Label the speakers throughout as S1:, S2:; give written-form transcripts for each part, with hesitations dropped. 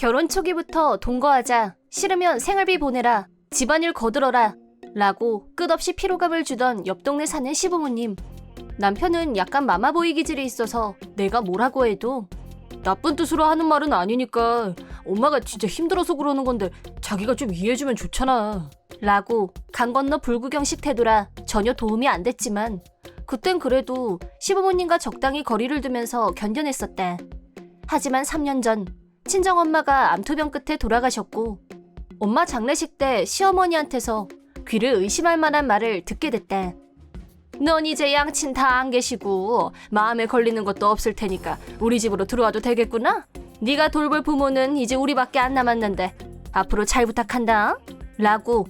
S1: 결혼 초기부터 동거하자, 싫으면 생활비 보내라, 집안일 거들어라 라고 끝없이 피로감을 주던 옆 동네 사는 시부모님. 남편은 약간 마마보이 기질이 있어서 내가 뭐라고 해도 나쁜 뜻으로 하는 말은 아니니까 엄마가 진짜 힘들어서 그러는 건데 자기가 좀 이해해주면 좋잖아 라고 강 건너 불구경식 태도라 전혀 도움이 안 됐지만 그땐 그래도 시부모님과 적당히 거리를 두면서 견뎌냈었다. 하지만 3년 전 친정엄마가 암투병 끝에 돌아가셨고 엄마 장례식 때 시어머니한테서 귀를 의심할 만한 말을 듣게 됐다. 넌 이제 양친 다 안 계시고 마음에 걸리는 것도 없을 테니까 우리 집으로 들어와도 되겠구나? 네가 돌볼 부모는 이제 우리밖에 안 남았는데 앞으로 잘 부탁한다 라고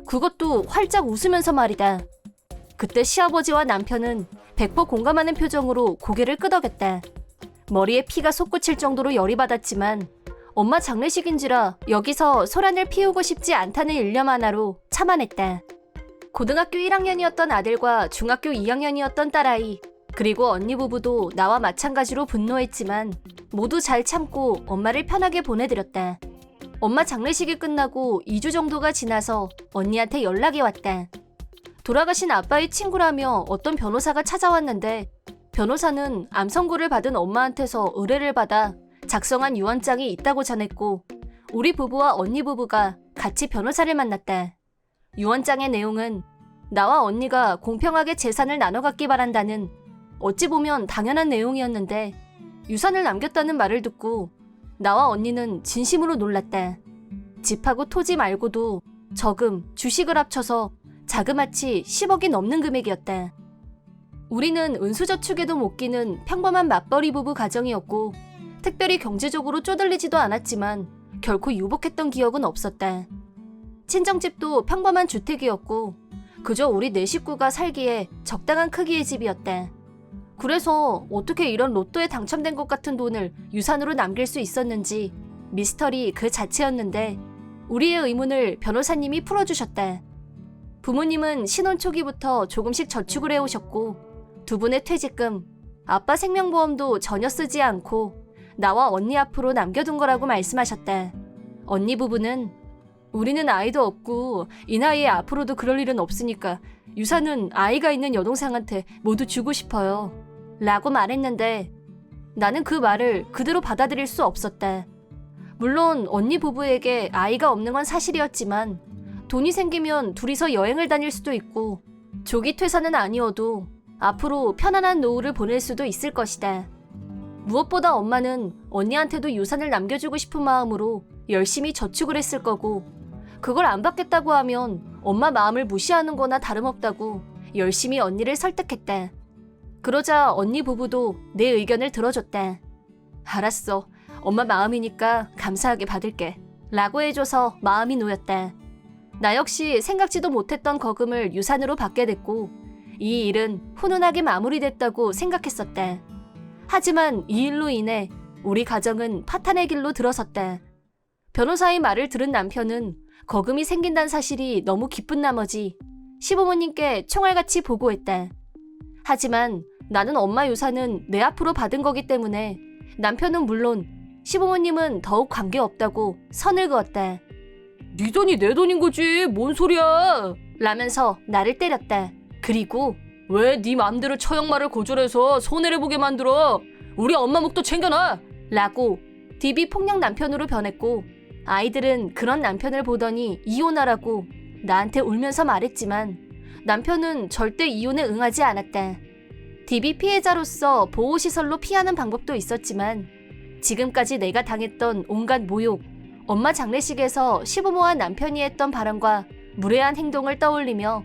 S1: 그것도 활짝 웃으면서 말이다. 그때 시아버지와 남편은 100% 공감하는 표정으로 고개를 끄덕였다. 머리에 피가 솟구칠 정도로 열이 받았지만 엄마 장례식인지라 여기서 소란을 피우고 싶지 않다는 일념 하나로 참아냈다. 고등학교 1학년이었던 아들과 중학교 2학년이었던 딸아이 그리고 언니 부부도 나와 마찬가지로 분노했지만 모두 잘 참고 엄마를 편하게 보내드렸다. 엄마 장례식이 끝나고 2주 정도가 지나서 언니한테 연락이 왔다. 돌아가신 아빠의 친구라며 어떤 변호사가 찾아왔는데 변호사는 암 선고를 받은 엄마한테서 의뢰를 받아 작성한 유언장이 있다고 전했고 우리 부부와 언니 부부가 같이 변호사를 만났다. 유언장의 내용은 나와 언니가 공평하게 재산을 나눠 갖기 바란다는 어찌 보면 당연한 내용이었는데 유산을 남겼다는 말을 듣고 나와 언니는 진심으로 놀랐다. 집하고 토지 말고도 저금, 주식을 합쳐서 자그마치 10억이 넘는 금액이었다. 우리는 은수저축에도 못 끼는 평범한 맞벌이 부부 가정이었고 특별히 경제적으로 쪼들리지도 않았지만 결코 유복했던 기억은 없었다. 친정집도 평범한 주택이었고 그저 우리 네 식구가 살기에 적당한 크기의 집이었다. 그래서 어떻게 이런 로또에 당첨된 것 같은 돈을 유산으로 남길 수 있었는지 미스터리 그 자체였는데 우리의 의문을 변호사님이 풀어주셨다. 부모님은 신혼 초기부터 조금씩 저축을 해오셨고 두 분의 퇴직금, 아빠 생명보험도 전혀 쓰지 않고 나와 언니 앞으로 남겨둔 거라고 말씀하셨다. 언니 부부는 우리는 아이도 없고 이 나이에 앞으로도 그럴 일은 없으니까 유산은 아이가 있는 여동생한테 모두 주고 싶어요 라고 말했는데 나는 그 말을 그대로 받아들일 수 없었다. 물론 언니 부부에게 아이가 없는 건 사실이었지만 돈이 생기면 둘이서 여행을 다닐 수도 있고 조기 퇴사는 아니어도 앞으로 편안한 노후를 보낼 수도 있을 것이다. 무엇보다 엄마는 언니한테도 유산을 남겨주고 싶은 마음으로 열심히 저축을 했을 거고 그걸 안 받겠다고 하면 엄마 마음을 무시하는 거나 다름없다고 열심히 언니를 설득했다. 그러자 언니 부부도 내 의견을 들어줬다. 알았어. 엄마 마음이니까 감사하게 받을게 라고 해줘서 마음이 놓였다. 나 역시 생각지도 못했던 거금을 유산으로 받게 됐고 이 일은 훈훈하게 마무리됐다고 생각했었다. 하지만 이 일로 인해 우리 가정은 파탄의 길로 들어섰다. 변호사의 말을 들은 남편은 거금이 생긴다는 사실이 너무 기쁜 나머지 시부모님께 총알같이 보고했다. 하지만 나는 엄마 유산은 내 앞으로 받은 거기 때문에 남편은 물론 시부모님은 더욱 관계없다고 선을 그었다. 네 돈이 내 돈인 거지 뭔 소리야 라면서 나를 때렸다. 그리고 왜 네 맘대로 처형말을 고졸해서 손해를 보게 만들어? 우리 엄마 목도 챙겨놔! 라고 DB 폭력 남편으로 변했고 아이들은 그런 남편을 보더니 이혼하라고 나한테 울면서 말했지만 남편은 절대 이혼에 응하지 않았다. DB 피해자로서 보호시설로 피하는 방법도 있었지만 지금까지 내가 당했던 온갖 모욕, 엄마 장례식에서 시부모와 남편이 했던 발언과 무례한 행동을 떠올리며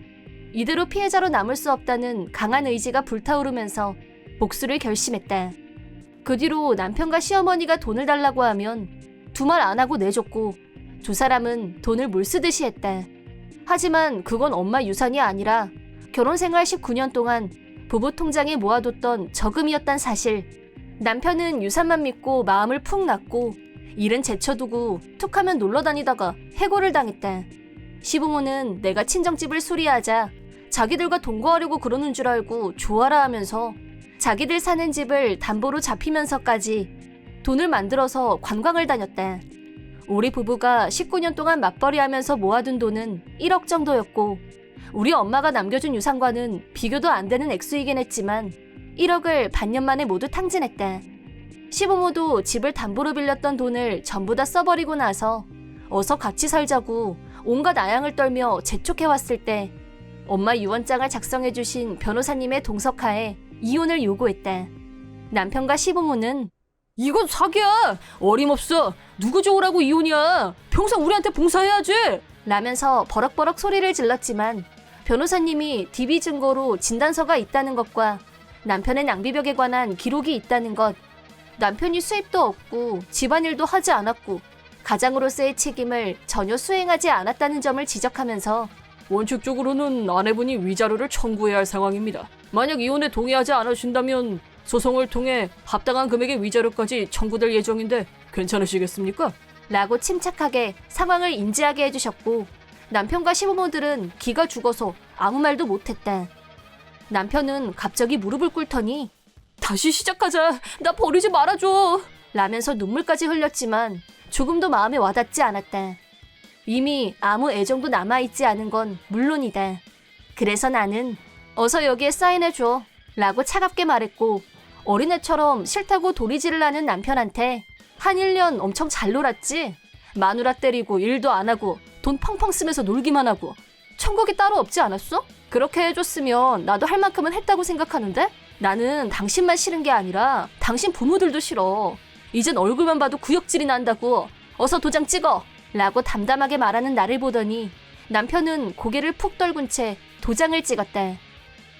S1: 이대로 피해자로 남을 수 없다는 강한 의지가 불타오르면서 복수를 결심했다. 그 뒤로 남편과 시어머니가 돈을 달라고 하면 두 말 안 하고 내줬고 두 사람은 돈을 물 쓰듯이 했다. 하지만 그건 엄마 유산이 아니라 결혼생활 19년 동안 부부 통장에 모아뒀던 저금이었단 사실. 남편은 유산만 믿고 마음을 푹 놨고 일은 제쳐두고 툭하면 놀러 다니다가 해고를 당했다. 시부모는 내가 친정집을 수리하자 자기들과 동거하려고 그러는 줄 알고 좋아라 하면서 자기들 사는 집을 담보로 잡히면서까지 돈을 만들어서 관광을 다녔다. 우리 부부가 19년 동안 맞벌이하면서 모아둔 돈은 1억 정도였고 우리 엄마가 남겨준 유산과는 비교도 안 되는 액수이긴 했지만 1억을 반년 만에 모두 탕진했다. 시부모도 집을 담보로 빌렸던 돈을 전부 다 써버리고 나서 어서 같이 살자고 온갖 아양을 떨며 재촉해왔을 때 엄마 유언장을 작성해주신 변호사님의 동석하에 이혼을 요구했다. 남편과 시부모는 이건 사기야! 어림없어! 누구 좋으라고 이혼이야! 평생 우리한테 봉사해야지! 라면서 버럭버럭 소리를 질렀지만 변호사님이 DB 증거로 진단서가 있다는 것과 남편의 낭비벽에 관한 기록이 있다는 것, 남편이 수입도 없고 집안일도 하지 않았고 가장으로서의 책임을 전혀 수행하지 않았다는 점을 지적하면서 원칙적으로는 아내분이 위자료를 청구해야 할 상황입니다. 만약 이혼에 동의하지 않으신다면 소송을 통해 합당한 금액의 위자료까지 청구될 예정인데 괜찮으시겠습니까? 라고 침착하게 상황을 인지하게 해주셨고 남편과 시부모들은 기가 죽어서 아무 말도 못했다. 남편은 갑자기 무릎을 꿇더니 다시 시작하자. 나 버리지 말아줘. 라면서 눈물까지 흘렸지만 조금도 마음에 와닿지 않았다. 이미 아무 애정도 남아있지 않은 건 물론이다. 그래서 나는 어서 여기에 사인해줘 라고 차갑게 말했고 어린애처럼 싫다고 도리질을 하는 남편한테 한 1년 엄청 잘 놀았지? 마누라 때리고 일도 안 하고 돈 펑펑 쓰면서 놀기만 하고 천국이 따로 없지 않았어? 그렇게 해줬으면 나도 할 만큼은 했다고 생각하는데? 나는 당신만 싫은 게 아니라 당신 부모들도 싫어. 이젠 얼굴만 봐도 구역질이 난다고. 어서 도장 찍어! 라고 담담하게 말하는 나를 보더니 남편은 고개를 푹 떨군 채 도장을 찍었다.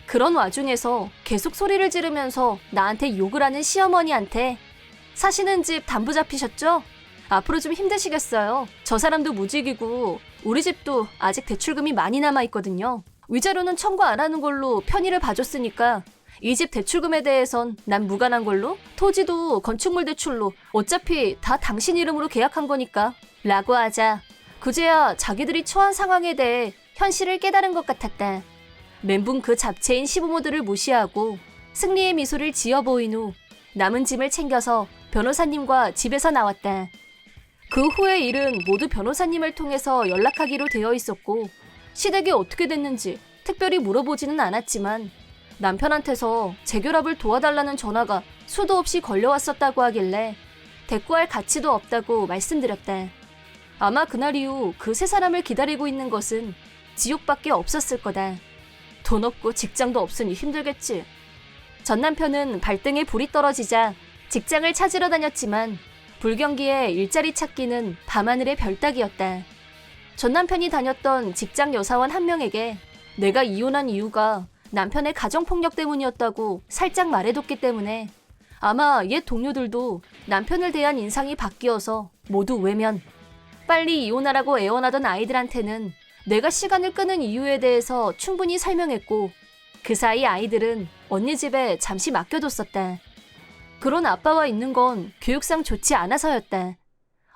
S1: 그런 와중에서 계속 소리를 지르면서 나한테 욕을 하는 시어머니한테 사시는 집 담보 잡히셨죠? 앞으로 좀 힘드시겠어요. 저 사람도 무직이고 우리 집도 아직 대출금이 많이 남아있거든요. 위자료는 청구 안 하는 걸로 편의를 봐줬으니까 이 집 대출금에 대해선 난 무관한 걸로 토지도 건축물 대출로 어차피 다 당신 이름으로 계약한 거니까 라고 하자 그제야 자기들이 처한 상황에 대해 현실을 깨달은 것 같았다. 멘붕 그 잡채인 시부모들을 무시하고 승리의 미소를 지어 보인 후 남은 짐을 챙겨서 변호사님과 집에서 나왔다. 그 후의 일은 모두 변호사님을 통해서 연락하기로 되어 있었고 시댁이 어떻게 됐는지 특별히 물어보지는 않았지만 남편한테서 재결합을 도와달라는 전화가 수도 없이 걸려왔었다고 하길래 대꾸할 가치도 없다고 말씀드렸다. 아마 그날 이후 그 세 사람을 기다리고 있는 것은 지옥밖에 없었을 거다. 돈 없고 직장도 없으니 힘들겠지. 전 남편은 발등에 불이 떨어지자 직장을 찾으러 다녔지만 불경기에 일자리 찾기는 밤하늘의 별따기였다. 전 남편이 다녔던 직장 여사원 한 명에게 내가 이혼한 이유가 남편의 가정폭력 때문이었다고 살짝 말해뒀기 때문에 아마 옛 동료들도 남편을 대한 인상이 바뀌어서 모두 외면. 빨리 이혼하라고 애원하던 아이들한테는 내가 시간을 끄는 이유에 대해서 충분히 설명했고 그 사이 아이들은 언니 집에 잠시 맡겨뒀었다. 그런 아빠와 있는 건 교육상 좋지 않아서였다.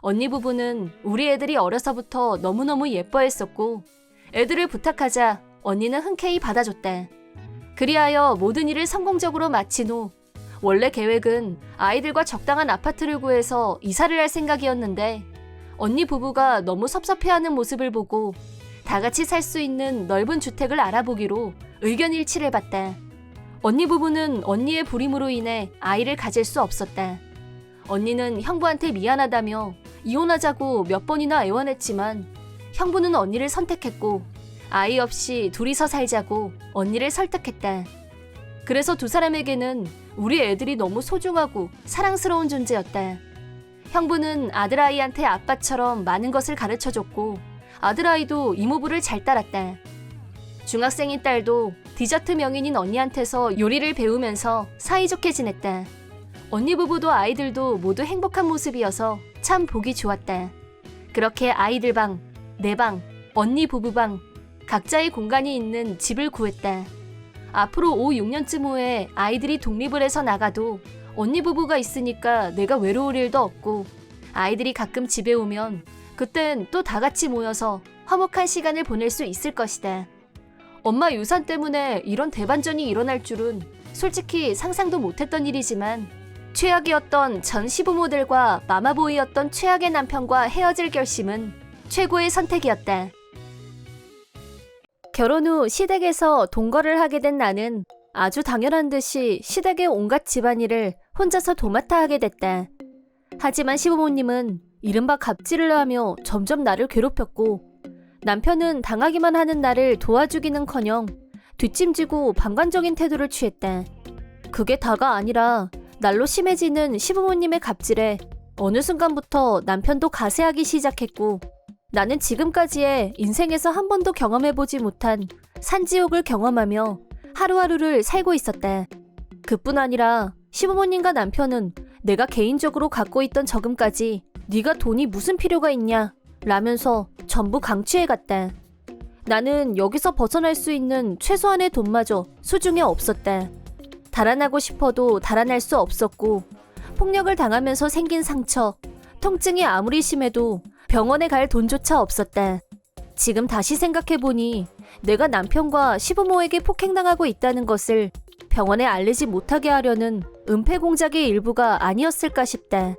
S1: 언니 부부는 우리 애들이 어려서부터 너무너무 예뻐했었고 애들을 부탁하자 언니는 흔쾌히 받아줬다. 그리하여 모든 일을 성공적으로 마친 후 원래 계획은 아이들과 적당한 아파트를 구해서 이사를 할 생각이었는데 언니 부부가 너무 섭섭해하는 모습을 보고 다 같이 살 수 있는 넓은 주택을 알아보기로 의견 일치를 봤다. 언니 부부는 언니의 불임으로 인해 아이를 가질 수 없었다. 언니는 형부한테 미안하다며 이혼하자고 몇 번이나 애원했지만 형부는 언니를 선택했고 아이 없이 둘이서 살자고 언니를 설득했다. 그래서 두 사람에게는 우리 애들이 너무 소중하고 사랑스러운 존재였다. 형부는 아들아이한테 아빠처럼 많은 것을 가르쳐줬고 아들아이도 이모부를 잘 따랐다. 중학생인 딸도 디저트 명인인 언니한테서 요리를 배우면서 사이좋게 지냈다. 언니 부부도 아이들도 모두 행복한 모습이어서 참 보기 좋았다. 그렇게 아이들 방, 내 방, 언니 부부 방 각자의 공간이 있는 집을 구했다. 앞으로 5, 6년쯤 후에 아이들이 독립을 해서 나가도 언니 부부가 있으니까 내가 외로울 일도 없고 아이들이 가끔 집에 오면 그땐 또 다 같이 모여서 화목한 시간을 보낼 수 있을 것이다. 엄마 유산 때문에 이런 대반전이 일어날 줄은 솔직히 상상도 못했던 일이지만 극최악이었던 전 시부모들과 마마보이였던 최악의 남편과 헤어질 결심은 최고의 선택이었다. 결혼 후 시댁에서 동거를 하게 된 나는 아주 당연한 듯이 시댁의 온갖 집안일을 혼자서 도맡아 하게 됐다. 하지만 시부모님은 이른바 갑질을 하며 점점 나를 괴롭혔고, 남편은 당하기만 하는 나를 도와주기는커녕 뒷짐지고 방관적인 태도를 취했다. 그게 다가 아니라 날로 심해지는 시부모님의 갑질에 어느 순간부터 남편도 가세하기 시작했고, 나는 지금까지의 인생에서 한 번도 경험해보지 못한 산지옥을 경험하며 하루하루를 살고 있었다. 그뿐 아니라 시부모님과 남편은 내가 개인적으로 갖고 있던 저금까지 네가 돈이 무슨 필요가 있냐 라면서 전부 강취해갔다. 나는 여기서 벗어날 수 있는 최소한의 돈마저 수중에 없었다. 달아나고 싶어도 달아날 수 없었고, 폭력을 당하면서 생긴 상처, 통증이 아무리 심해도 병원에 갈 돈조차 없었다. 지금 다시 생각해보니 내가 남편과 시부모에게 폭행당하고 있다는 것을 병원에 알리지 못하게 하려는 은폐 공작의 일부가 아니었을까 싶다.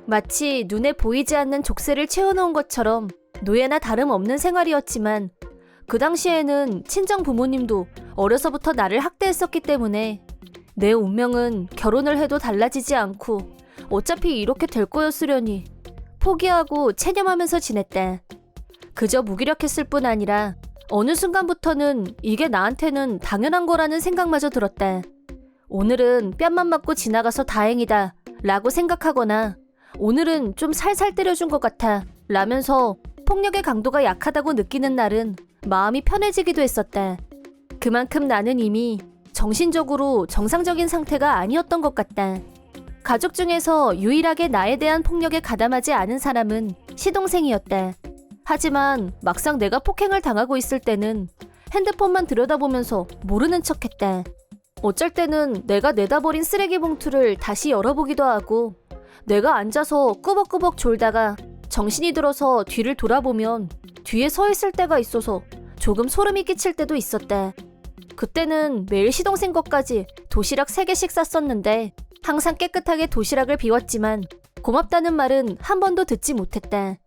S1: 마치 눈에 보이지 않는 족쇄를 채워놓은 것처럼 노예나 다름없는 생활이었지만, 그 당시에는 친정 부모님도 어려서부터 나를 학대했었기 때문에 내 운명은 결혼을 해도 달라지지 않고 어차피 이렇게 될 거였으려니 포기하고 체념하면서 지냈다. 그저 무기력했을 뿐 아니라 어느 순간부터는 이게 나한테는 당연한 거라는 생각마저 들었다. 오늘은 뺨만 맞고 지나가서 다행이다 라고 생각하거나, 오늘은 좀 살살 때려준 것 같아 라면서 폭력의 강도가 약하다고 느끼는 날은 마음이 편해지기도 했었다. 그만큼 나는 이미 정신적으로 정상적인 상태가 아니었던 것 같다. 가족 중에서 유일하게 나에 대한 폭력에 가담하지 않은 사람은 시동생이었다. 하지만 막상 내가 폭행을 당하고 있을 때는 핸드폰만 들여다보면서 모르는 척했다. 어쩔 때는 내가 내다버린 쓰레기 봉투를 다시 열어보기도 하고, 내가 앉아서 꾸벅꾸벅 졸다가 정신이 들어서 뒤를 돌아보면 뒤에 서 있을 때가 있어서 조금 소름이 끼칠 때도 있었다. 그때는 매일 시동생 것까지 도시락 3개씩 쌌었는데 항상 깨끗하게 도시락을 비웠지만 고맙다는 말은 한 번도 듣지 못했다.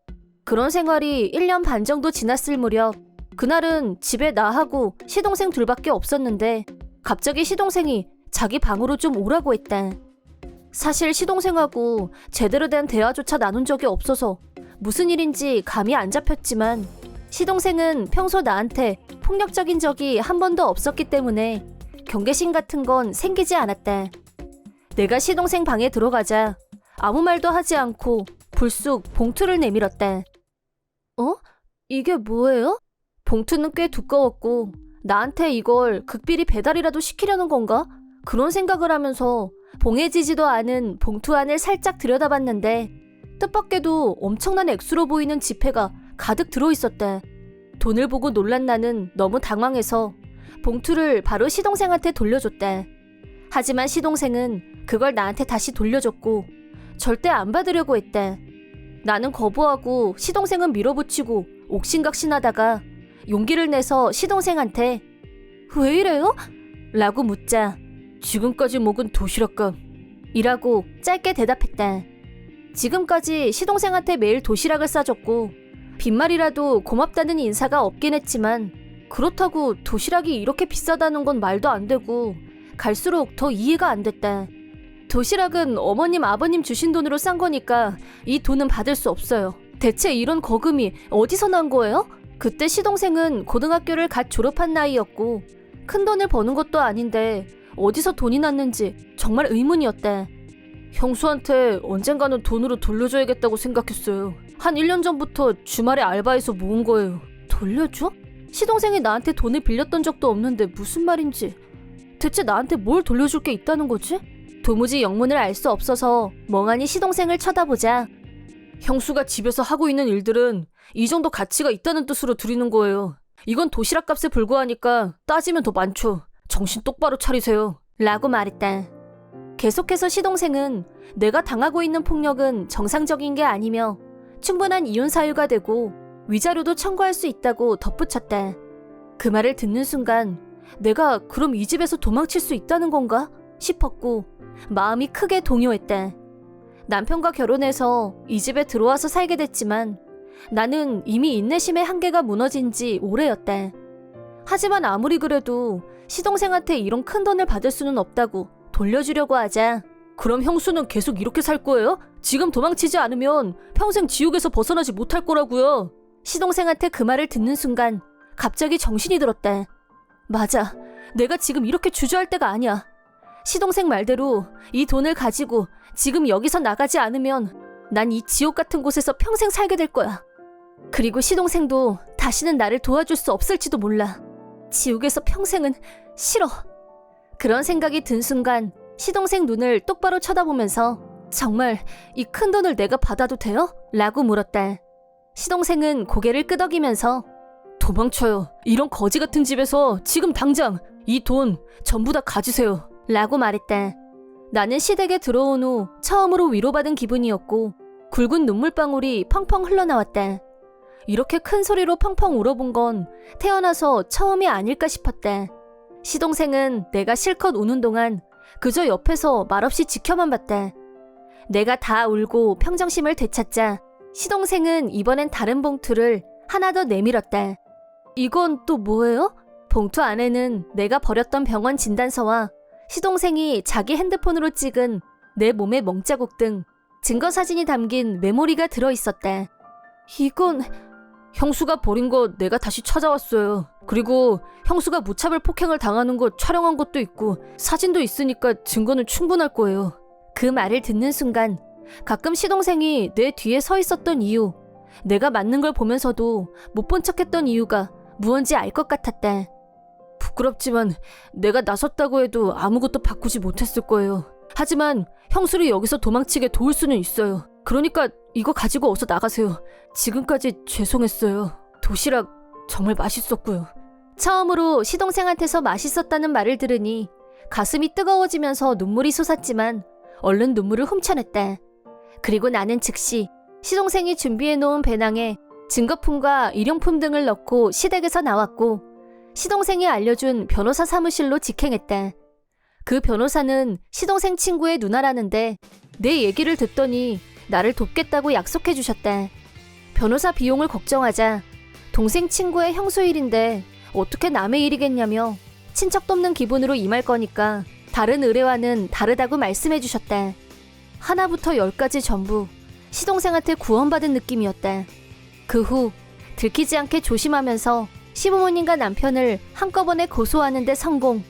S1: 그런 생활이 1년 반 정도 지났을 무렵, 그날은 집에 나하고 시동생 둘밖에 없었는데 갑자기 시동생이 자기 방으로 좀 오라고 했다. 사실 시동생하고 제대로 된 대화조차 나눈 적이 없어서 무슨 일인지 감이 안 잡혔지만, 시동생은 평소 나한테 폭력적인 적이 한 번도 없었기 때문에 경계심 같은 건 생기지 않았다. 내가 시동생 방에 들어가자 아무 말도 하지 않고 불쑥 봉투를 내밀었다. 어? 이게 뭐예요? 봉투는 꽤 두꺼웠고 나한테 이걸 극비리 배달이라도 시키려는 건가? 그런 생각을 하면서 봉해지지도 않은 봉투 안을 살짝 들여다봤는데 뜻밖에도 엄청난 액수로 보이는 지폐가 가득 들어있었다. 돈을 보고 놀란 나는 너무 당황해서 봉투를 바로 시동생한테 돌려줬다. 하지만 시동생은 그걸 나한테 다시 돌려줬고 절대 안 받으려고 했다. 나는 거부하고 시동생은 밀어붙이고 옥신각신하다가 용기를 내서 시동생한테 "왜 이래요?" 라고 묻자 "지금까지 먹은 도시락값" 이라고 짧게 대답했다. 지금까지 시동생한테 매일 도시락을 싸줬고 빈말이라도 고맙다는 인사가 없긴 했지만, 그렇다고 도시락이 이렇게 비싸다는 건 말도 안 되고 갈수록 더 이해가 안 됐다. 도시락은 어머님 아버님 주신 돈으로 싼 거니까 이 돈은 받을 수 없어요. 대체 이런 거금이 어디서 난 거예요? 그때 시동생은 고등학교를 갓 졸업한 나이였고 큰 돈을 버는 것도 아닌데 어디서 돈이 났는지 정말 의문이었다. 형수한테 언젠가는 돈으로 돌려줘야겠다고 생각했어요. 한 1년 전부터 주말에 알바해서 모은 거예요. 돌려줘? 시동생이 나한테 돈을 빌렸던 적도 없는데 무슨 말인지. 대체 나한테 뭘 돌려줄 게 있다는 거지? 도무지 영문을 알 수 없어서 멍하니 시동생을 쳐다보자 형수가 집에서 하고 있는 일들은 이 정도 가치가 있다는 뜻으로 드리는 거예요. 이건 도시락 값에 불과하니까 따지면 더 많죠. 정신 똑바로 차리세요. 라고 말했다. 계속해서 시동생은 내가 당하고 있는 폭력은 정상적인 게 아니며 충분한 이혼 사유가 되고 위자료도 청구할 수 있다고 덧붙였다. 그 말을 듣는 순간 내가 그럼 이 집에서 도망칠 수 있다는 건가 싶었고 마음이 크게 동요했다. 남편과 결혼해서 이 집에 들어와서 살게 됐지만 나는 이미 인내심의 한계가 무너진 지 오래였다. 하지만 아무리 그래도 시동생한테 이런 큰 돈을 받을 수는 없다고 돌려주려고 하자 그럼 형수는 계속 이렇게 살 거예요? 지금 도망치지 않으면 평생 지옥에서 벗어나지 못할 거라고요. 시동생한테 그 말을 듣는 순간 갑자기 정신이 들었다. 맞아. 내가 지금 이렇게 주저할 때가 아니야. 시동생 말대로 이 돈을 가지고 지금 여기서 나가지 않으면 난 이 지옥 같은 곳에서 평생 살게 될 거야. 그리고 시동생도 다시는 나를 도와줄 수 없을지도 몰라. 지옥에서 평생은 싫어. 그런 생각이 든 순간 시동생 눈을 똑바로 쳐다보면서 정말 이 큰 돈을 내가 받아도 돼요? 라고 물었다. 시동생은 고개를 끄덕이면서 도망쳐요. 이런 거지 같은 집에서 지금 당장 이 돈 전부 다 가지세요. 라고 말했다. 나는 시댁에 들어온 후 처음으로 위로받은 기분이었고 굵은 눈물방울이 펑펑 흘러나왔다. 이렇게 큰 소리로 펑펑 울어본 건 태어나서 처음이 아닐까 싶었다. 시동생은 내가 실컷 우는 동안 그저 옆에서 말없이 지켜만 봤다. 내가 다 울고 평정심을 되찾자 시동생은 이번엔 다른 봉투를 하나 더 내밀었다. 이건 또 뭐예요? 봉투 안에는 내가 버렸던 병원 진단서와 시동생이 자기 핸드폰으로 찍은 내 몸의 멍자국 등 증거사진이 담긴 메모리가 들어있었다. 이건 형수가 버린 거 내가 다시 찾아왔어요. 그리고 형수가 무차별 폭행을 당하는 거 촬영한 것도 있고 사진도 있으니까 증거는 충분할 거예요. 그 말을 듣는 순간 가끔 시동생이 내 뒤에 서 있었던 이유, 내가 맞는 걸 보면서도 못 본 척했던 이유가 무언지 알 것 같았다. 부끄럽지만 내가 나섰다고 해도 아무것도 바꾸지 못했을 거예요. 하지만 형수를 여기서 도망치게 도울 수는 있어요. 그러니까 이거 가지고 어서 나가세요. 지금까지 죄송했어요. 도시락 정말 맛있었고요. 처음으로 시동생한테서 맛있었다는 말을 들으니 가슴이 뜨거워지면서 눈물이 솟았지만 얼른 눈물을 훔쳐냈다. 그리고 나는 즉시 시동생이 준비해놓은 배낭에 증거품과 일용품 등을 넣고 시댁에서 나왔고 시동생이 알려준 변호사 사무실로 직행했다. 그 변호사는 시동생 친구의 누나라는데 내 얘기를 듣더니 나를 돕겠다고 약속해 주셨다. 변호사 비용을 걱정하자 동생 친구의 형수 일인데 어떻게 남의 일이겠냐며 친척 돕는 기분으로 임할 거니까 다른 의뢰와는 다르다고 말씀해 주셨다. 하나부터 열까지 전부 시동생한테 구원받은 느낌이었다. 그 후 들키지 않게 조심하면서 시부모님과 남편을 한꺼번에 고소하는 데 성공.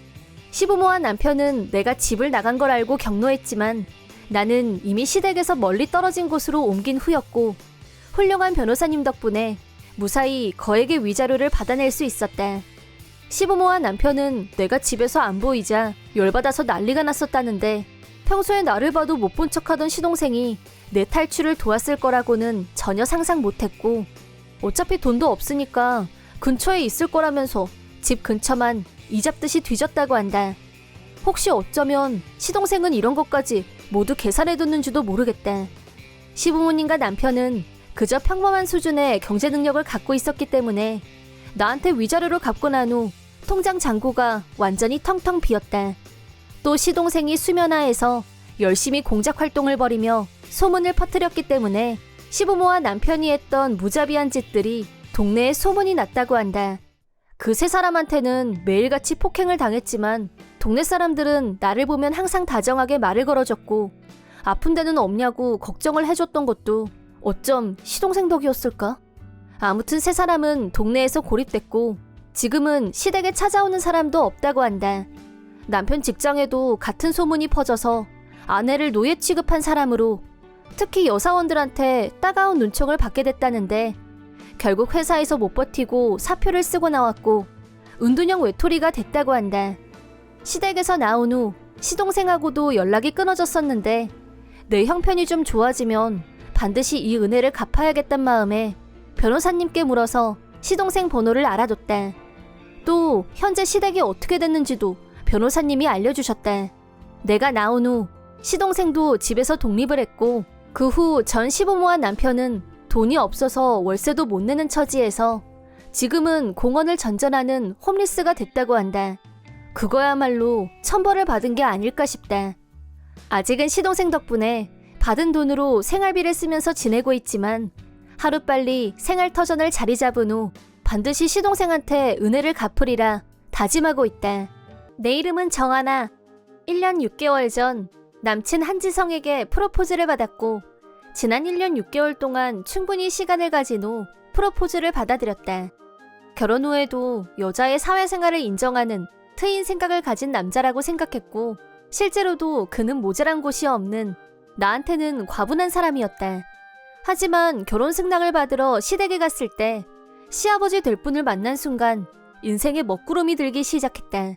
S1: 시부모와 남편은 내가 집을 나간 걸 알고 격노했지만 나는 이미 시댁에서 멀리 떨어진 곳으로 옮긴 후였고 훌륭한 변호사님 덕분에 무사히 거액의 위자료를 받아낼 수 있었다. 시부모와 남편은 내가 집에서 안 보이자 열받아서 난리가 났었다는데 평소에 나를 봐도 못 본 척하던 시동생이 내 탈출을 도왔을 거라고는 전혀 상상 못했고 어차피 돈도 없으니까 근처에 있을 거라면서 집 근처만 이잡듯이 뒤졌다고 한다. 혹시 어쩌면 시동생은 이런 것까지 모두 계산해뒀는지도 모르겠다. 시부모님과 남편은 그저 평범한 수준의 경제 능력을 갖고 있었기 때문에 나한테 위자료를 갚고 난 후 통장 잔고가 완전히 텅텅 비었다. 또 시동생이 수면하에서 열심히 공작 활동을 벌이며 소문을 퍼뜨렸기 때문에 시부모와 남편이 했던 무자비한 짓들이 동네에 소문이 났다고 한다. 그 세 사람한테는 매일같이 폭행을 당했지만 동네 사람들은 나를 보면 항상 다정하게 말을 걸어줬고 아픈 데는 없냐고 걱정을 해줬던 것도 어쩜 시동생 덕이었을까? 아무튼 세 사람은 동네에서 고립됐고 지금은 시댁에 찾아오는 사람도 없다고 한다. 남편 직장에도 같은 소문이 퍼져서 아내를 노예 취급한 사람으로 특히 여사원들한테 따가운 눈총을 받게 됐다는데 결국 회사에서 못 버티고 사표를 쓰고 나왔고 은둔형 외톨이가 됐다고 한다. 시댁에서 나온 후 시동생하고도 연락이 끊어졌었는데 내 형편이 좀 좋아지면 반드시 이 은혜를 갚아야겠단 마음에 변호사님께 물어서 시동생 번호를 알아뒀다. 또 현재 시댁이 어떻게 됐는지도 변호사님이 알려주셨다. 내가 나온 후 시동생도 집에서 독립을 했고 그 후 전 시부모와 남편은 돈이 없어서 월세도 못 내는 처지에서 지금은 공원을 전전하는 홈리스가 됐다고 한다. 그거야말로 천벌을 받은 게 아닐까 싶다. 아직은 시동생 덕분에 받은 돈으로 생활비를 쓰면서 지내고 있지만 하루빨리 생활터전을 자리 잡은 후 반드시 시동생한테 은혜를 갚으리라 다짐하고 있다. 내 이름은 정하나. 1년 6개월 전 남친 한지성에게 프로포즈를 받았고 지난 1년 6개월 동안 충분히 시간을 가진 후 프로포즈를 받아들였다. 결혼 후에도 여자의 사회생활을 인정하는 트인 생각을 가진 남자라고 생각했고 실제로도 그는 모자란 곳이 없는 나한테는 과분한 사람이었다. 하지만 결혼 승낙을 받으러 시댁에 갔을 때 시아버지 될 분을 만난 순간 인생에 먹구름이 들기 시작했다.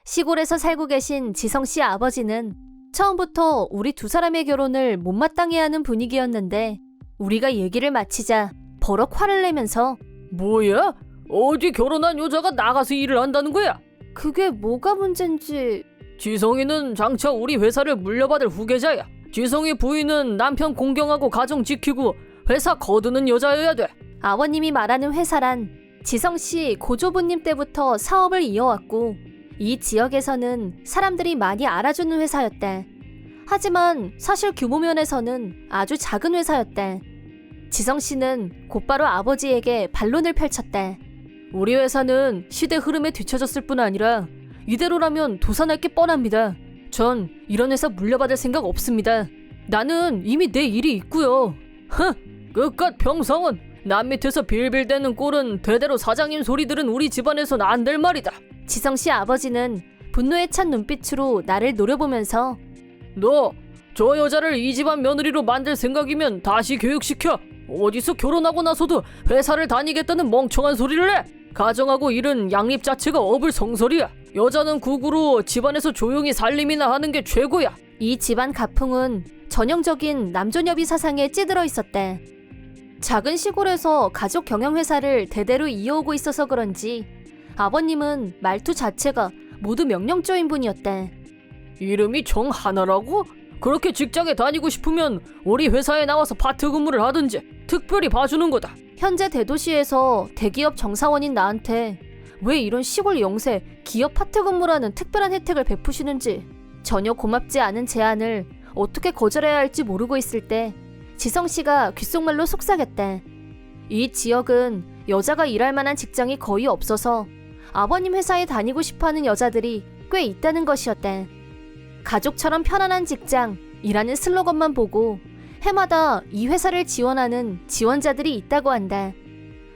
S1: 시골에서 살고 계신 지성씨 아버지는 처음부터 우리 두 사람의 결혼을 못마땅해 하는 분위기였는데 우리가 얘기를 마치자 버럭 화를 내면서
S2: 뭐야? 어디 결혼한 여자가 나가서 일을 한다는 거야?
S1: 그게 뭐가 문제인지.
S2: 지성이는 장차 우리 회사를 물려받을 후계자야. 지성이 부인은 남편 공경하고 가정 지키고 회사 거두는 여자여야 돼.
S1: 아버님이 말하는 회사란 지성씨 고조부님 때부터 사업을 이어왔고 이 지역에서는 사람들이 많이 알아주는 회사였다. 하지만 사실 규모 면에서는 아주 작은 회사였다. 지성씨는 곧바로 아버지에게 반론을 펼쳤다.
S2: 우리 회사는 시대 흐름에 뒤처졌을 뿐 아니라 이대로라면 도산할 게 뻔합니다. 전 이런 회사 물려받을 생각 없습니다. 나는 이미 내 일이 있고요. 끝끝 평성은 남 밑에서 빌빌대는 꼴은 대대로 사장님 소리 들은 우리 집안에선 안 될 말이다.
S1: 지성씨 아버지는 분노에 찬 눈빛으로 나를 노려보면서
S2: 너 저 여자를 이 집안 며느리로 만들 생각이면 다시 교육시켜. 어디서 결혼하고 나서도 회사를 다니겠다는 멍청한 소리를 해. 가정하고 일은 양립 자체가 어불성설이야. 여자는 국으로 집안에서 조용히 살림이나 하는 게 최고야.
S1: 이 집안 가풍은 전형적인 남존여비 사상에 찌들어 있었다. 작은 시골에서 가족 경영회사를 대대로 이어오고 있어서 그런지 아버님은 말투 자체가 모두 명령조인 분이었다.
S2: 이름이 정하나라고? 그렇게 직장에 다니고 싶으면 우리 회사에 나와서 파트 근무를 하든지 특별히 봐주는 거다.
S1: 현재 대도시에서 대기업 정사원인 나한테 왜 이런 시골 영세 기업 파트 근무라는 특별한 혜택을 베푸시는지 전혀 고맙지 않은 제안을 어떻게 거절해야 할지 모르고 있을 때 지성씨가 귓속말로 속삭였다. 이 지역은 여자가 일할 만한 직장이 거의 없어서 아버님 회사에 다니고 싶어하는 여자들이 꽤 있다는 것이었다. 가족처럼 편안한 직장, 이라는 슬로건만 보고 해마다 이 회사를 지원하는 지원자들이 있다고 한다.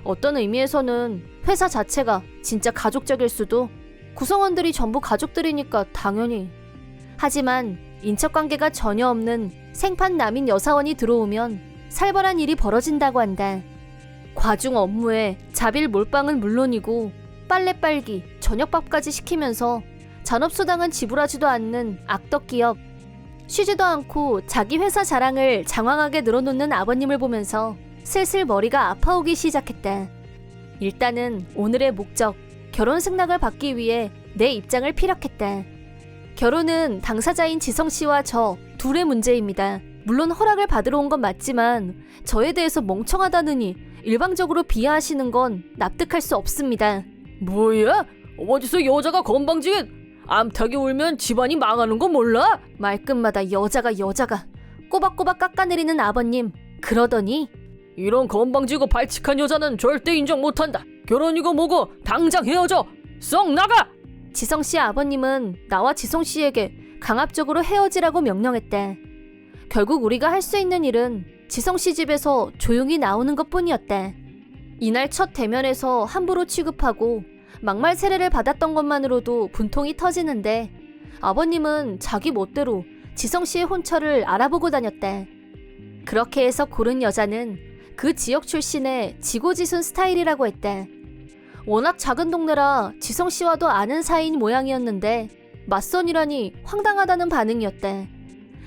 S1: 어떤 의미에서는 회사 자체가 진짜 가족적일 수도, 구성원들이 전부 가족들이니까 당연히. 하지만 인척관계가 전혀 없는 생판 남인 여사원이 들어오면 살벌한 일이 벌어진다고 한다. 과중 업무에 자빌 몰빵은 물론이고 빨래 빨기, 저녁밥까지 시키면서 잔업수당은 지불하지도 않는 악덕 기업. 쉬지도 않고 자기 회사 자랑을 장황하게 늘어놓는 아버님을 보면서 슬슬 머리가 아파오기 시작했다. 일단은 오늘의 목적, 결혼 승낙을 받기 위해 내 입장을 피력했다. 결혼은 당사자인 지성씨와 저 둘의 문제입니다. 물론 허락을 받으러 온 건 맞지만 저에 대해서 멍청하다느니 일방적으로 비하하시는 건 납득할 수 없습니다.
S2: 뭐야? 어디서 여자가 건방지게 암탉이 울면 집안이 망하는 거 몰라?
S1: 말끝마다 여자가 꼬박꼬박 깎아내리는 아버님. 그러더니
S2: 이런 건방지고 발칙한 여자는 절대 인정 못한다. 결혼이고 뭐고 당장 헤어져. 썩 나가!
S1: 지성씨 아버님은 나와 지성씨에게 강압적으로 헤어지라고 명령했다. 결국 우리가 할 수 있는 일은 지성씨 집에서 조용히 나오는 것뿐이었다. 이날 첫 대면에서 함부로 취급하고 막말 세례를 받았던 것만으로도 분통이 터지는데 아버님은 자기 멋대로 지성씨의 혼처를 알아보고 다녔다. 그렇게 해서 고른 여자는 그 지역 출신의 지고지순 스타일이라고 했다. 워낙 작은 동네라 지성씨와도 아는 사이인 모양이었는데 맞선이라니 황당하다는 반응이었다.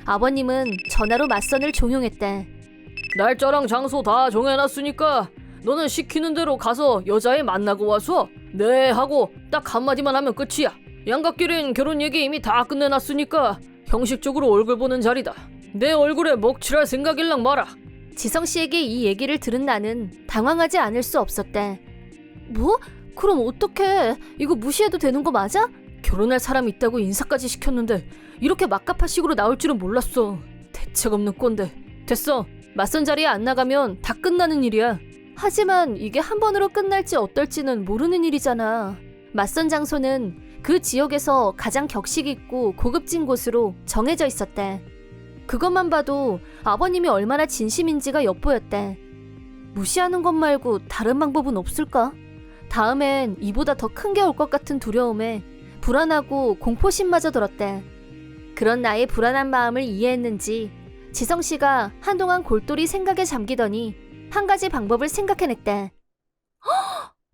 S1: 아버님은 전화로 맞선을 종용했다.
S2: 날짜랑 장소 다 정해놨으니까 너는 시키는 대로 가서 여자애 만나고 와서 네 하고 딱 한마디만 하면 끝이야. 양갓길엔 결혼 얘기 이미 다 끝내놨으니까 형식적으로 얼굴 보는 자리다. 내 얼굴에 먹칠할 생각일랑 마라.
S1: 지성씨에게 이 얘기를 들은 나는 당황하지 않을 수 없었다. 뭐? 그럼 어떡해? 이거 무시해도 되는 거 맞아?
S2: 결혼할 사람 있다고 인사까지 시켰는데 이렇게 막가파식으로 나올 줄은 몰랐어. 대책 없는 꼰대. 됐어. 맞선 자리에 안 나가면 다 끝나는 일이야. 하지만 이게 한 번으로 끝날지 어떨지는 모르는 일이잖아. 맞선 장소는 그 지역에서 가장 격식 있고 고급진 곳으로 정해져 있었대. 그것만 봐도 아버님이 얼마나 진심인지가 엿보였대. 무시하는 것 말고 다른 방법은 없을까? 다음엔 이보다 더 큰 게 올 것 같은 두려움에 불안하고 공포심마저 들었대. 그런 나의 불안한 마음을 이해했는지 지성씨가 한동안 골똘히 생각에 잠기더니 한 가지 방법을 생각해냈대.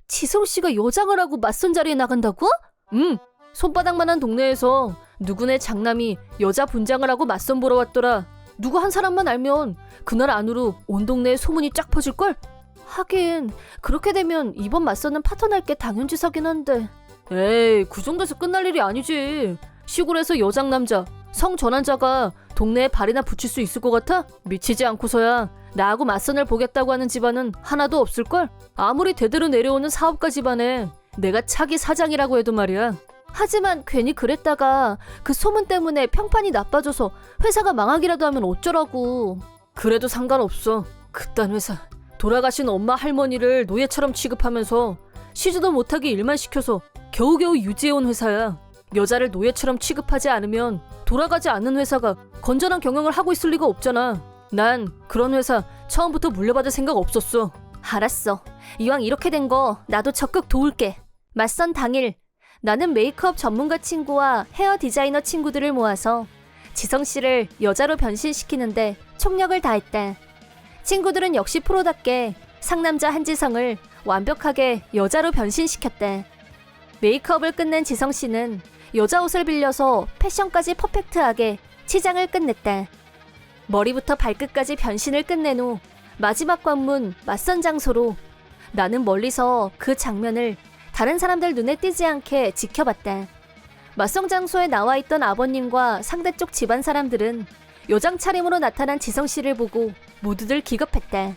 S2: 지성씨가 여장을 하고 맞선 자리에 나간다고? 응. 손바닥만한 동네에서 누구네 장남이 여자 분장을 하고 맞선 보러 왔더라. 누구 한 사람만 알면 그날 안으로 온 동네에 소문이 쫙 퍼질걸? 하긴 그렇게 되면 이번 맞선은 파토날 게 당연지사긴 한데. 에이, 그 정도에서 끝날 일이 아니지. 시골에서 여장 남자, 성 전환자가 동네에 발이나 붙일 수 있을 것 같아? 미치지 않고서야 나하고 맞선을 보겠다고 하는 집안은 하나도 없을걸? 아무리 대대로 내려오는 사업가 집안에 내가 차기 사장이라고 해도 말이야. 하지만 괜히 그랬다가 그 소문 때문에 평판이 나빠져서 회사가 망하기라도 하면 어쩌라고. 그래도 상관없어. 그딴 회사. 돌아가신 엄마 할머니를 노예처럼 취급하면서 쉬지도 못하게 일만 시켜서 겨우겨우 유지해온 회사야. 여자를 노예처럼 취급하지 않으면 돌아가지 않는 회사가 건전한 경영을 하고 있을 리가 없잖아. 난 그런 회사 처음부터 물려받을 생각 없었어. 알았어. 이왕 이렇게 된 거 나도 적극 도울게. 맞선 당일 나는 메이크업 전문가 친구와 헤어 디자이너 친구들을 모아서 지성씨를 여자로 변신시키는데 총력을 다했대. 친구들은 역시 프로답게 상남자 한지성을 완벽하게 여자로 변신시켰대. 메이크업을 끝낸 지성씨는 여자 옷을 빌려서 패션까지 퍼펙트하게 치장을 끝냈대. 머리부터 발끝까지 변신을 끝낸 후 마지막 관문 맞선 장소로 나는 멀리서 그 장면을 다른 사람들 눈에 띄지 않게 지켜봤대. 맞선 장소에 나와 있던 아버님과 상대쪽 집안 사람들은 여장 차림으로 나타난 지성씨를 보고 모두들 기겁했대.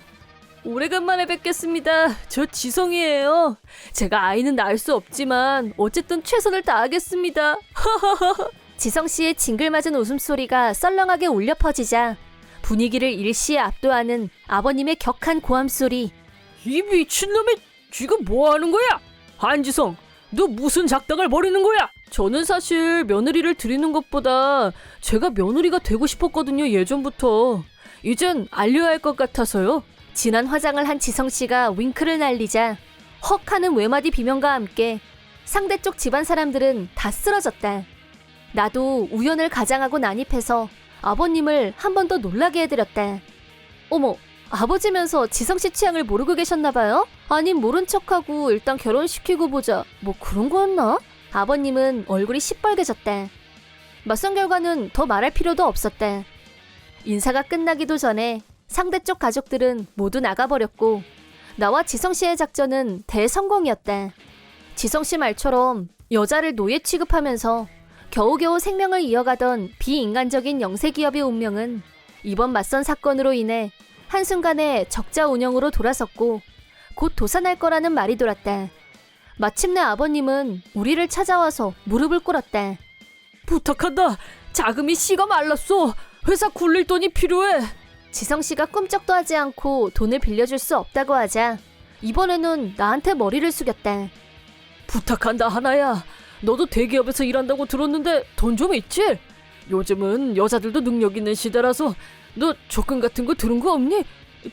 S2: 오래간만에 뵙겠습니다. 저 지성이에요. 제가 아이는 낳을 수 없지만 어쨌든 최선을 다하겠습니다. 지성씨의 징글맞은 웃음소리가 썰렁하게 울려 퍼지자 분위기를 일시에 압도하는 아버님의 격한 고함소리. 이 미친놈이 지금 뭐하는 거야? 한지성, 너 무슨 작당을 벌이는 거야? 저는 사실 며느리를 드리는 것보다 제가 며느리가 되고 싶었거든요, 예전부터. 이젠 알려야 할 것 같아서요. 진한 화장을 한 지성씨가 윙크를 날리자 헉 하는 외마디 비명과 함께 상대쪽 집안 사람들은 다 쓰러졌다. 나도 우연을 가장하고 난입해서 아버님을 한 번 더 놀라게 해드렸다. 어머, 아버지면서 지성씨 취향을 모르고 계셨나봐요? 아님 모른 척하고 일단 결혼시키고 보자, 뭐 그런 거였나? 아버님은 얼굴이 시뻘개졌다. 맞선 결과는 더 말할 필요도 없었다. 인사가 끝나기도 전에 상대쪽 가족들은 모두 나가버렸고 나와 지성씨의 작전은 대성공이었다. 지성씨 말처럼 여자를 노예 취급하면서 겨우겨우 생명을 이어가던 비인간적인 영세기업의 운명은 이번 맞선 사건으로 인해 한순간에 적자 운영으로 돌아섰고 곧 도산할 거라는 말이 돌았다. 마침내 아버님은 우리를 찾아와서 무릎을 꿇었다. 부탁한다. 자금이 씨가 말랐어. 회사 굴릴 돈이 필요해. 지성씨가 꿈쩍도 하지 않고 돈을 빌려줄 수 없다고 하자 이번에는 나한테 머리를 숙였다. 부탁한다 하나야. 너도 대기업에서 일한다고 들었는데 돈 좀 있지? 요즘은 여자들도 능력 있는 시대라서 너 조건 같은 거 들은 거 없니?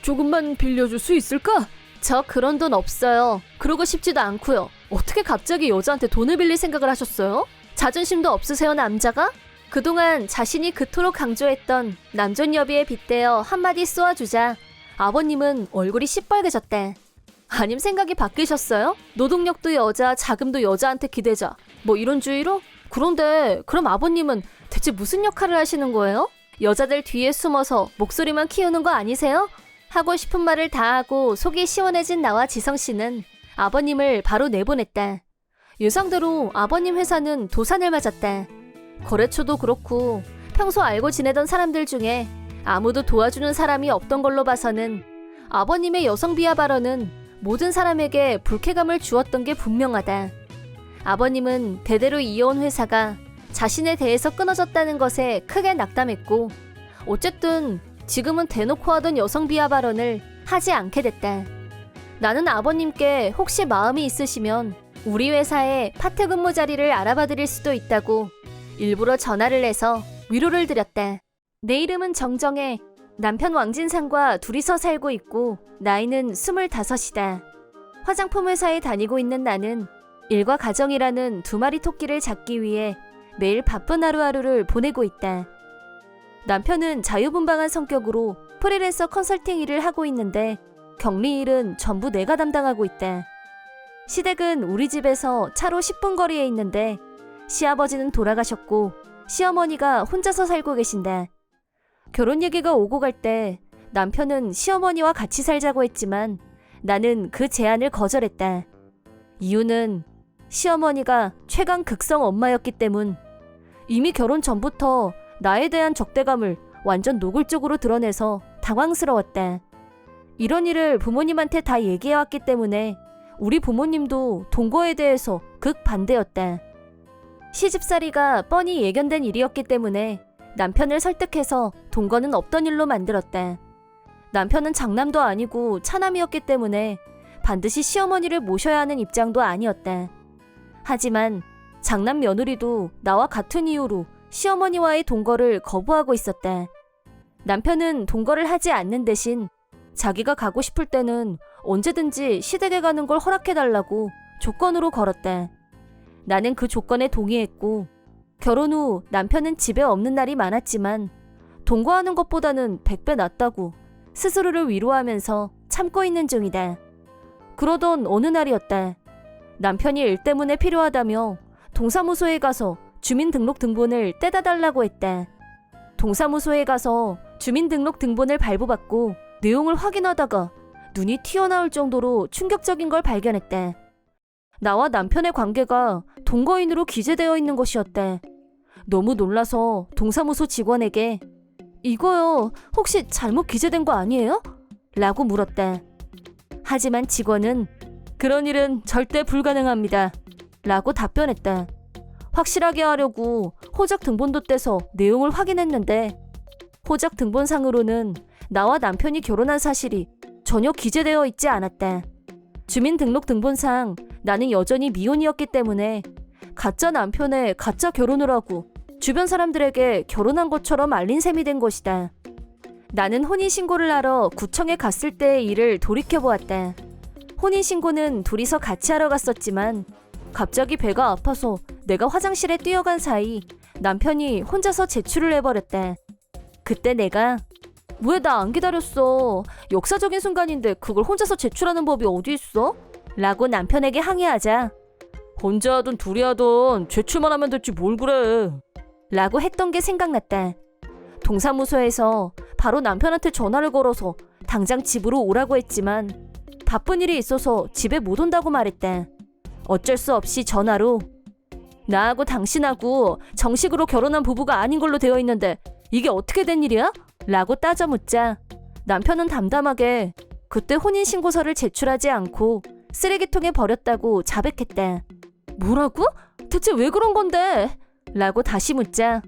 S2: 조금만 빌려줄 수 있을까? 저 그런 돈 없어요. 그러고 싶지도 않고요. 어떻게 갑자기 여자한테 돈을 빌릴 생각을 하셨어요? 자존심도 없으세요, 남자가? 그동안 자신이 그토록 강조했던 남존여비에 빗대어 한마디 쏘아주자 아버님은 얼굴이 시뻘개졌대. 아님 생각이 바뀌셨어요? 노동력도 여자, 자금도 여자한테 기대자, 뭐 이런 주의로? 그런데 그럼 아버님은 대체 무슨 역할을 하시는 거예요? 여자들 뒤에 숨어서 목소리만 키우는 거 아니세요? 하고 싶은 말을 다 하고 속이 시원해진 나와 지성씨는 아버님을 바로 내보냈다. 예상대로 아버님 회사는 도산을 맞았다. 거래처도 그렇고 평소 알고 지내던 사람들 중에 아무도 도와주는 사람이 없던 걸로 봐서는 아버님의 여성 비하 발언은 모든 사람에게 불쾌감을 주었던 게 분명하다.
S1: 아버님은 대대로 이어온 회사가 자신에 대해서 끊어졌다는 것에 크게 낙담했고, 어쨌든 지금은 대놓고 하던 여성 비하 발언을 하지 않게 됐다. 나는 아버님께 혹시 마음이 있으시면 우리 회사에 파트 근무 자리를 알아봐 드릴 수도 있다고 일부러 전화를 해서 위로를 드렸다. 내 이름은 정정혜. 남편 왕진상과 둘이서 살고 있고 나이는 25이다. 화장품 회사에 다니고 있는 나는 일과 가정이라는 두 마리 토끼를 잡기 위해 매일 바쁜 하루하루를 보내고 있다. 남편은 자유분방한 성격으로 프리랜서 컨설팅 일을 하고 있는데 격리 일은 전부 내가 담당하고 있다. 시댁은 우리 집에서 차로 10분 거리에 있는데 시아버지는 돌아가셨고 시어머니가 혼자서 살고 계신다. 결혼 얘기가 오고 갈 때 남편은 시어머니와 같이 살자고 했지만 나는 그 제안을 거절했다. 이유는 시어머니가 최강 극성 엄마였기 때문. 이미 결혼 전부터 나에 대한 적대감을 완전 노골적으로 드러내서 당황스러웠다. 이런 일을 부모님한테 다 얘기해왔기 때문에 우리 부모님도 동거에 대해서 극반대였다. 시집살이가 뻔히 예견된 일이었기 때문에 남편을 설득해서 동거는 없던 일로 만들었다. 남편은 장남도 아니고 차남이었기 때문에 반드시 시어머니를 모셔야 하는 입장도 아니었다. 하지만 장남 며느리도 나와 같은 이유로 시어머니와의 동거를 거부하고 있었다. 남편은 동거를 하지 않는 대신 자기가 가고 싶을 때는 언제든지 시댁에 가는 걸 허락해달라고 조건으로 걸었다. 나는 그 조건에 동의했고 결혼 후 남편은 집에 없는 날이 많았지만 동거하는 것보다는 100배 낫다고 스스로를 위로하면서 참고 있는 중이다. 그러던 어느 날이었다. 남편이 일 때문에 필요하다며 동사무소에 가서 주민등록등본을 떼다 달라고 했다. 동사무소에 가서 주민등록등본을 발부받고 내용을 확인하다가 눈이 튀어나올 정도로 충격적인 걸 발견했다. 나와 남편의 관계가 동거인으로 기재되어 있는 것이었다. 너무 놀라서 동사무소 직원에게 이거요, 혹시 잘못 기재된 거 아니에요? 라고 물었다. 하지만 직원은 그런 일은 절대 불가능합니다. 라고 답변했다. 확실하게 하려고 호적 등본도 떼서 내용을 확인했는데 호적 등본상으로는 나와 남편이 결혼한 사실이 전혀 기재되어 있지 않았다. 주민등록등본상 나는 여전히 미혼이었기 때문에 가짜 남편의 가짜 결혼을 하고 주변 사람들에게 결혼한 것처럼 알린 셈이 된 것이다. 나는 혼인신고를 하러 구청에 갔을 때의 일을 돌이켜보았다. 혼인신고는 둘이서 같이 하러 갔었지만 갑자기 배가 아파서 내가 화장실에 뛰어간 사이 남편이 혼자서 제출을 해버렸다. 그때 내가 왜 나 안 기다렸어? 역사적인 순간인데 그걸 혼자서 제출하는 법이 어디 있어? 라고 남편에게 항의하자 혼자 하든 둘이 하든 제출만 하면 됐지 뭘 그래? 라고 했던 게 생각났다. 동사무소에서 바로 남편한테 전화를 걸어서 당장 집으로 오라고 했지만 바쁜 일이 있어서 집에 못 온다고 말했다. 어쩔 수 없이 전화로 나하고 당신하고 정식으로 결혼한 부부가 아닌 걸로 되어 있는데 이게 어떻게 된 일이야? 라고 따져 묻자 남편은 담담하게 그때 혼인신고서를 제출하지 않고 쓰레기통에 버렸다고 자백했다. 뭐라고? 대체 왜 그런 건데? 라고 다시 묻자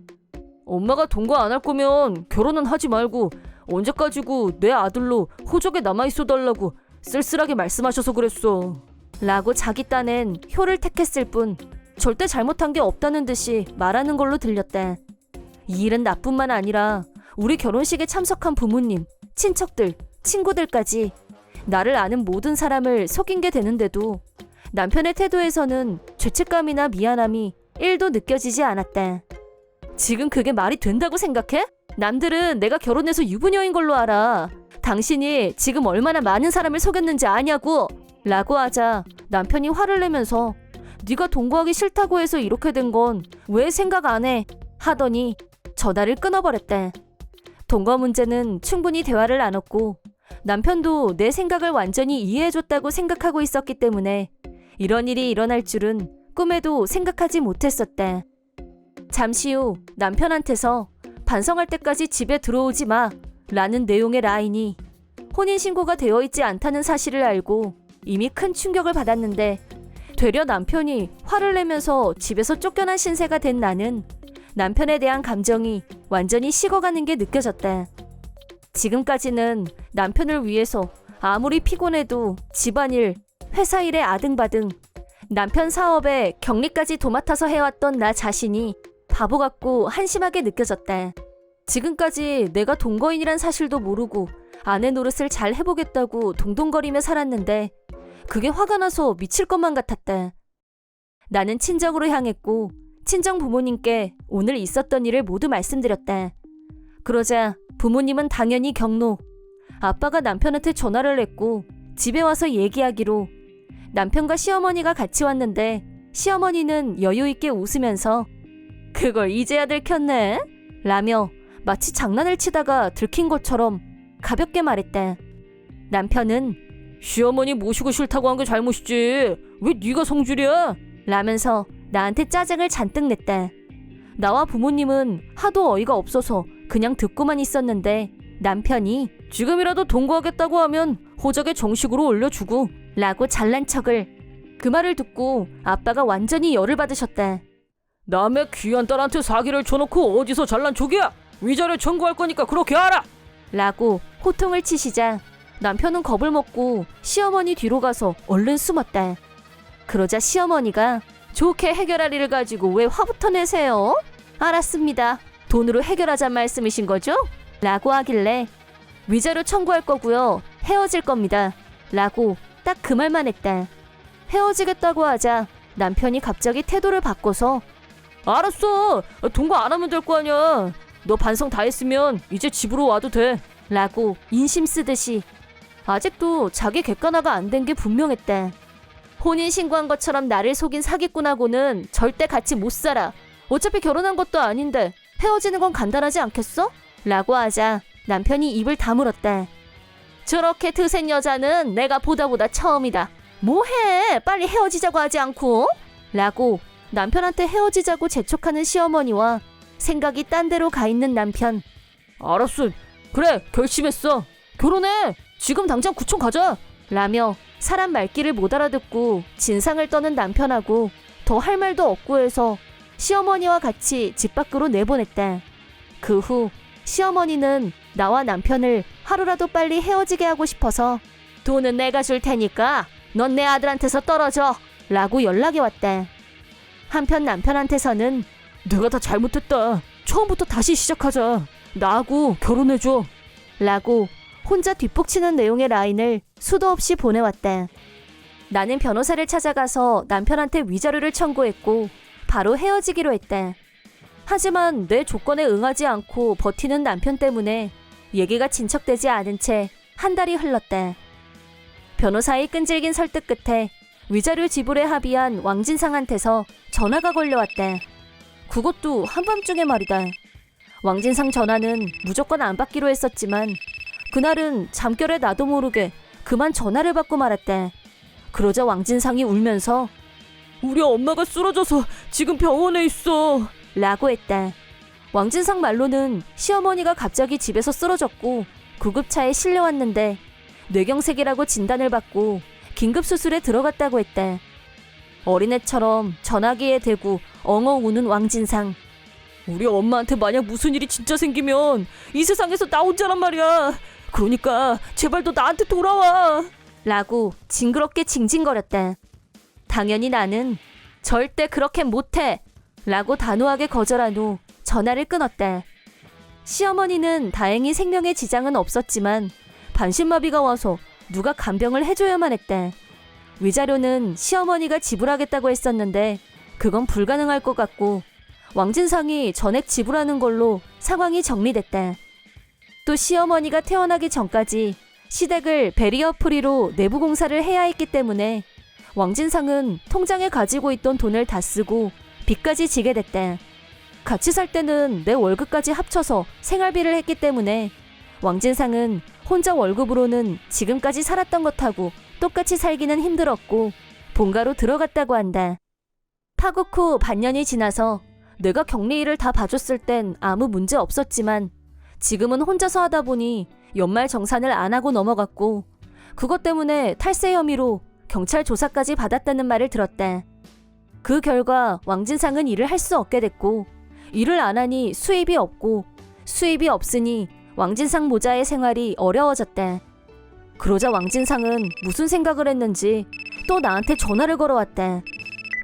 S1: 엄마가 동거 안 할 거면 결혼은 하지 말고 언제까지고 내 아들로 호적에 남아있어 달라고 쓸쓸하게 말씀하셔서 그랬어. 라고 자기 딴엔 효를 택했을 뿐 절대 잘못한 게 없다는 듯이 말하는 걸로 들렸다. 이 일은 나뿐만 아니라 우리 결혼식에 참석한 부모님, 친척들, 친구들까지 나를 아는 모든 사람을 속인 게 되는데도 남편의 태도에서는 죄책감이나 미안함이 1도 느껴지지 않았다. 지금 그게 말이 된다고 생각해? 남들은 내가 결혼해서 유부녀인 걸로 알아. 당신이 지금 얼마나 많은 사람을 속였는지 아냐고! 라고 하자 남편이 화를 내면서 네가 동거하기 싫다고 해서 이렇게 된 건 왜 생각 안 해? 하더니 전화를 끊어버렸다. 동거 문제는 충분히 대화를 나눴고 남편도 내 생각을 완전히 이해해줬다고 생각하고 있었기 때문에 이런 일이 일어날 줄은 꿈에도 생각하지 못했었다. 잠시 후 남편한테서 반성할 때까지 집에 들어오지 마 라는 내용의 라인이 혼인신고가 되어 있지 않다는 사실을 알고 이미 큰 충격을 받았는데
S2: 되려 남편이 화를 내면서 집에서 쫓겨난 신세가 된 나는 남편에 대한 감정이 완전히 식어가는 게 느껴졌다. 지금까지는 남편을 위해서 아무리 피곤해도 집안일, 회사 일에 아등바등, 남편 사업에 격리까지 도맡아서 해왔던 나 자신이 바보 같고 한심하게 느껴졌다. 지금까지 내가 동거인이란 사실도 모르고 아내 노릇을 잘 해보겠다고 동동거리며 살았는데 그게 화가 나서 미칠 것만 같았다. 나는 친정으로 향했고 친정 부모님께 오늘 있었던 일을 모두 말씀드렸다. 그러자 부모님은 당연히 경로. 아빠가 남편한테 전화를 했고 집에 와서 얘기하기로 남편과 시어머니가 같이 왔는데 시어머니는 여유있게 웃으면서 그걸 이제야 들켰네? 라며 마치 장난을 치다가 들킨 것처럼 가볍게 말했다. 남편은 시어머니 모시고 싫다고 한 게 잘못이지 왜 네가 성질이야? 라면서 나한테 짜증을 잔뜩 냈다. 나와 부모님은 하도 어이가 없어서 그냥 듣고만 있었는데 남편이 지금이라도 동거하겠다고 하면 호적에 정식으로 올려주고 라고 잘난 척을. 그 말을 듣고 아빠가 완전히 열을 받으셨다. 남의 귀한 딸한테 사기를 쳐놓고 어디서 잘난 척이야? 위자료 청구할 거니까 그렇게 알아! 라고 호통을 치시자 남편은 겁을 먹고 시어머니 뒤로 가서 얼른 숨었다. 그러자 시어머니가 좋게 해결할 일을 가지고 왜 화부터 내세요? 알았습니다. 돈으로 해결하자는 말씀이신 거죠? 라고 하길래 위자료 청구할 거고요. 헤어질 겁니다. 라고 딱 그 말만 했다. 헤어지겠다고 하자 남편이 갑자기 태도를 바꿔서 알았어. 동거 안 하면 될 거 아니야. 너 반성 다 했으면 이제 집으로 와도 돼. 라고 인심 쓰듯이. 아직도 자기 객관화가 안 된 게 분명했다. 혼인신고한 것처럼 나를 속인 사기꾼하고는 절대 같이 못 살아. 어차피 결혼한 것도 아닌데 헤어지는 건 간단하지 않겠어? 라고 하자 남편이 입을 다물었다. 저렇게 드센 여자는 내가 보다 처음이다. 뭐해? 빨리 헤어지자고 하지 않고? 라고 남편한테 헤어지자고 재촉하는 시어머니와 생각이 딴 데로 가 있는 남편. 알았어. 그래, 결심했어. 결혼해. 지금 당장 구청 가자. 라며 사람 말귀를 못 알아듣고 진상을 떠는 남편하고 더 할 말도 없고 해서 시어머니와 같이 집 밖으로 내보냈다. 그 후 시어머니는 나와 남편을 하루라도 빨리 헤어지게 하고 싶어서 돈은 내가 줄 테니까 넌 내 아들한테서 떨어져. 라고 연락이 왔다. 한편 남편한테서는 내가 다 잘못했다. 처음부터 다시 시작하자. 나하고 결혼해줘. 라고 혼자 뒷북치는 내용의 라인을 수도 없이 보내왔다. 나는 변호사를 찾아가서 남편한테 위자료를 청구했고 바로 헤어지기로 했다. 하지만 내 조건에 응하지 않고 버티는 남편 때문에 얘기가 진척되지 않은 채 한 달이 흘렀다. 변호사의 끈질긴 설득 끝에 위자료 지불에 합의한 왕진상한테서 전화가 걸려왔다. 그것도 한밤중에 말이다. 왕진상 전화는 무조건 안 받기로 했었지만 그날은 잠결에 나도 모르게 그만 전화를 받고 말았다. 그러자 왕진상이 울면서 우리 엄마가 쓰러져서 지금 병원에 있어. 라고 했다. 왕진상 말로는 시어머니가 갑자기 집에서 쓰러졌고 구급차에 실려왔는데 뇌경색이라고 진단을 받고 긴급수술에 들어갔다고 했다. 어린애처럼 전화기에 대고 엉엉 우는 왕진상. 우리 엄마한테 만약 무슨 일이 진짜 생기면 이 세상에서 나 혼자란 말이야. 그러니까 제발 너 나한테 돌아와. 라고 징그럽게 징징거렸다. 당연히 나는 절대 그렇게 못해. 라고 단호하게 거절한 후 전화를 끊었다. 시어머니는 다행히 생명에 지장은 없었지만 반신마비가 와서 누가 간병을 해줘야만 했다. 위자료는 시어머니가 지불하겠다고 했었는데 그건 불가능할 것 같고 왕진상이 전액 지불하는 걸로 상황이 정리됐다. 또 시어머니가 태어나기 전까지 시댁을 베리어 프리로 내부 공사를 해야 했기 때문에 왕진상은 통장에 가지고 있던 돈을 다 쓰고 빚까지 지게 됐다. 같이 살 때는 내 월급까지 합쳐서 생활비를 했기 때문에 왕진상은 혼자 월급으로는 지금까지 살았던 것하고 똑같이 살기는 힘들었고 본가로 들어갔다고 한다. 파국 후 반년이 지나서 내가 격리 일을 다 봐줬을 땐 아무 문제 없었지만 지금은 혼자서 하다 보니 연말 정산을 안 하고 넘어갔고 그것 때문에 탈세 혐의로
S1: 경찰 조사까지 받았다는 말을 들었다. 그 결과 왕진상은 일을 할 수 없게 됐고, 일을 안 하니 수입이 없고, 수입이 없으니 왕진상 모자의 생활이 어려워졌다. 그러자 왕진상은 무슨 생각을 했는지 또 나한테 전화를 걸어왔다.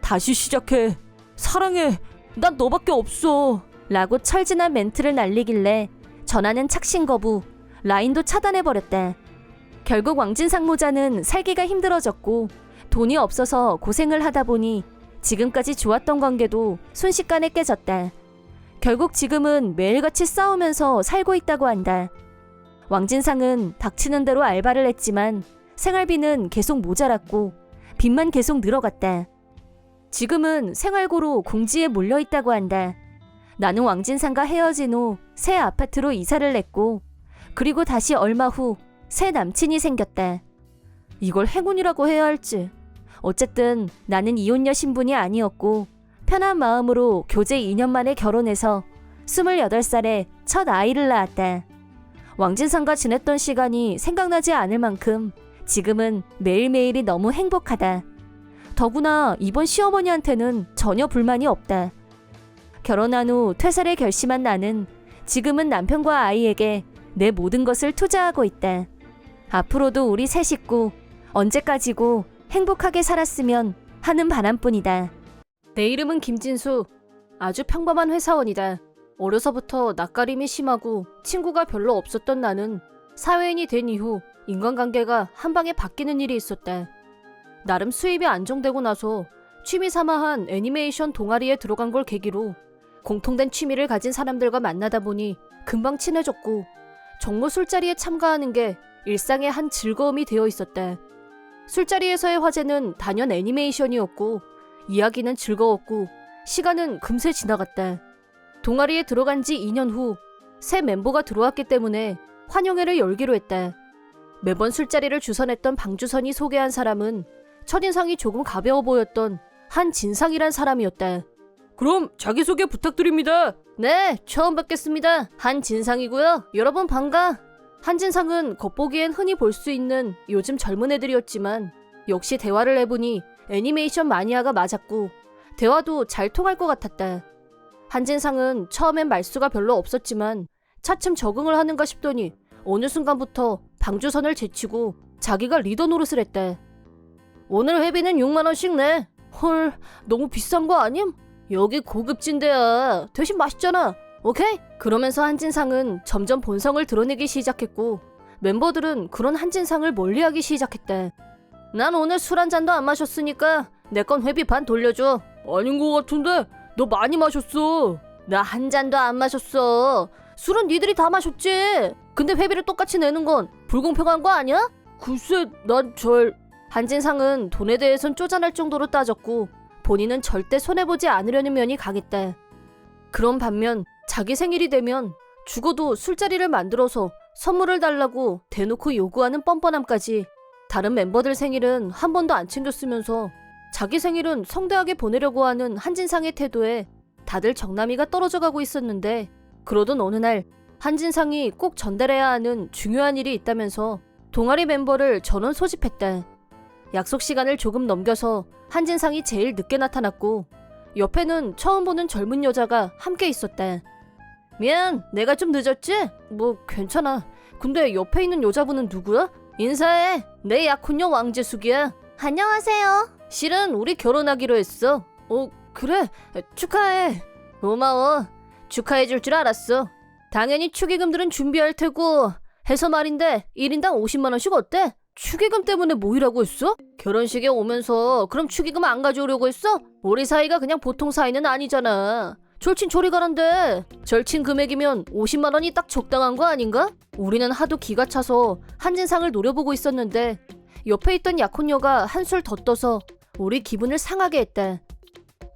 S2: 다시 시작해. 사랑해. 난 너밖에 없어.
S1: 라고 철진한 멘트를 날리길래 전화는 착신 거부, 라인도 차단해버렸다. 결국 왕진상 모자는 살기가 힘들어졌고 돈이 없어서 고생을 하다 보니 지금까지 좋았던 관계도 순식간에 깨졌다. 결국 지금은 매일같이 싸우면서 살고 있다고 한다. 왕진상은 닥치는 대로 알바를 했지만 생활비는 계속 모자랐고 빚만 계속 늘어갔다. 지금은 생활고로 궁지에 몰려있다고 한다. 나는 왕진상과 헤어진 후 새 아파트로 이사를 냈고, 그리고 다시 얼마 후 새 남친이 생겼다. 이걸 행운이라고 해야 할지. 어쨌든 나는 이혼녀 신분이 아니었고 편한 마음으로 교제 2년 만에 결혼해서 28살에 첫 아이를 낳았다. 왕진상과 지냈던 시간이 생각나지 않을 만큼 지금은 매일매일이 너무 행복하다. 더구나 이번 시어머니한테는 전혀 불만이 없다. 결혼한 후 퇴사를 결심한 나는 지금은 남편과 아이에게 내 모든 것을 투자하고 있다. 앞으로도 우리 세 식구 언제까지고 행복하게 살았으면 하는 바람뿐이다.
S2: 내 이름은 김진수. 아주 평범한 회사원이다. 어려서부터 낯가림이 심하고 친구가 별로 없었던 나는 사회인이 된 이후 인간관계가 한 방에 바뀌는 일이 있었다. 나름 수입이 안정되고 나서 취미 삼아 한 애니메이션 동아리에 들어간 걸 계기로 공통된 취미를 가진 사람들과 만나다 보니 금방 친해졌고, 정모 술자리에 참가하는 게 일상의 한 즐거움이 되어 있었다. 술자리에서의 화제는 단연 애니메이션이었고 이야기는 즐거웠고 시간은 금세 지나갔다. 동아리에 들어간 지 2년 후 새 멤버가 들어왔기 때문에 환영회를 열기로 했다. 매번 술자리를 주선했던 방주선이 소개한 사람은 첫인상이 조금 가벼워 보였던 한진상이란 사람이었다. 그럼 자기소개 부탁드립니다.
S1: 네, 처음 뵙겠습니다. 한진상이고요. 여러분 반가. 한진상은 겉보기엔 흔히 볼 수 있는 요즘 젊은 애들이었지만 역시 대화를 해보니 애니메이션 마니아가 맞았고 대화도 잘 통할 것 같았다. 한진상은 처음엔 말수가 별로 없었지만 차츰 적응을 하는가 싶더니 어느 순간부터 방주선을 제치고 자기가 리더 노릇을 했다. 오늘 회비는 6만 원씩 내. 헐, 너무 비싼 거 아님? 여기 고급진 데야. 대신 맛있잖아. 오케이? 그러면서 한진상은 점점 본성을 드러내기 시작했고 멤버들은 그런 한진상을 멀리하기 시작했다. 난 오늘 술 한 잔도 안 마셨으니까 내 건 회비 반 돌려줘.
S2: 아닌 것 같은데? 너 많이 마셨어.
S1: 나 한 잔도 안 마셨어. 술은 니들이 다 마셨지. 근데 회비를 똑같이 내는 건 불공평한 거 아니야?
S2: 글쎄, 난
S1: 한진상은 돈에 대해선 쪼잔할 정도로 따졌고 본인은 절대 손해보지 않으려는 면이 강했다. 그런 반면 자기 생일이 되면 죽어도 술자리를 만들어서 선물을 달라고 대놓고 요구하는 뻔뻔함까지, 다른 멤버들 생일은 한 번도 안 챙겼으면서 자기 생일은 성대하게 보내려고 하는 한진상의 태도에 다들 정남이가 떨어져가고 있었는데, 그러던 어느 날 한진상이 꼭 전달해야 하는 중요한 일이 있다면서 동아리 멤버를 전원 소집했다. 약속 시간을 조금 넘겨서 한진상이 제일 늦게 나타났고 옆에는 처음 보는 젊은 여자가 함께 있었다. 미안, 내가 좀 늦었지? 뭐 괜찮아. 근데 옆에 있는 여자분은 누구야? 인사해. 내 약혼녀 왕재숙이야. 안녕하세요. 실은 우리 결혼하기로 했어. 그래. 축하해. 고마워. 축하해줄 줄 알았어. 당연히 축의금들은 준비할 테고 해서 말인데 1인당 50만 원씩 어때? 축의금 때문에 모이라고 했어? 결혼식에 오면서 그럼 축의금 안 가져오려고 했어? 우리 사이가 그냥 보통 사이는 아니잖아. 절친 저리 가란데. 절친 금액이면 50만 원이 딱 적당한 거 아닌가? 우리는 하도 기가 차서 한진상을 노려보고 있었는데 옆에 있던 약혼녀가 한술 더 떠서 우리 기분을 상하게 했다.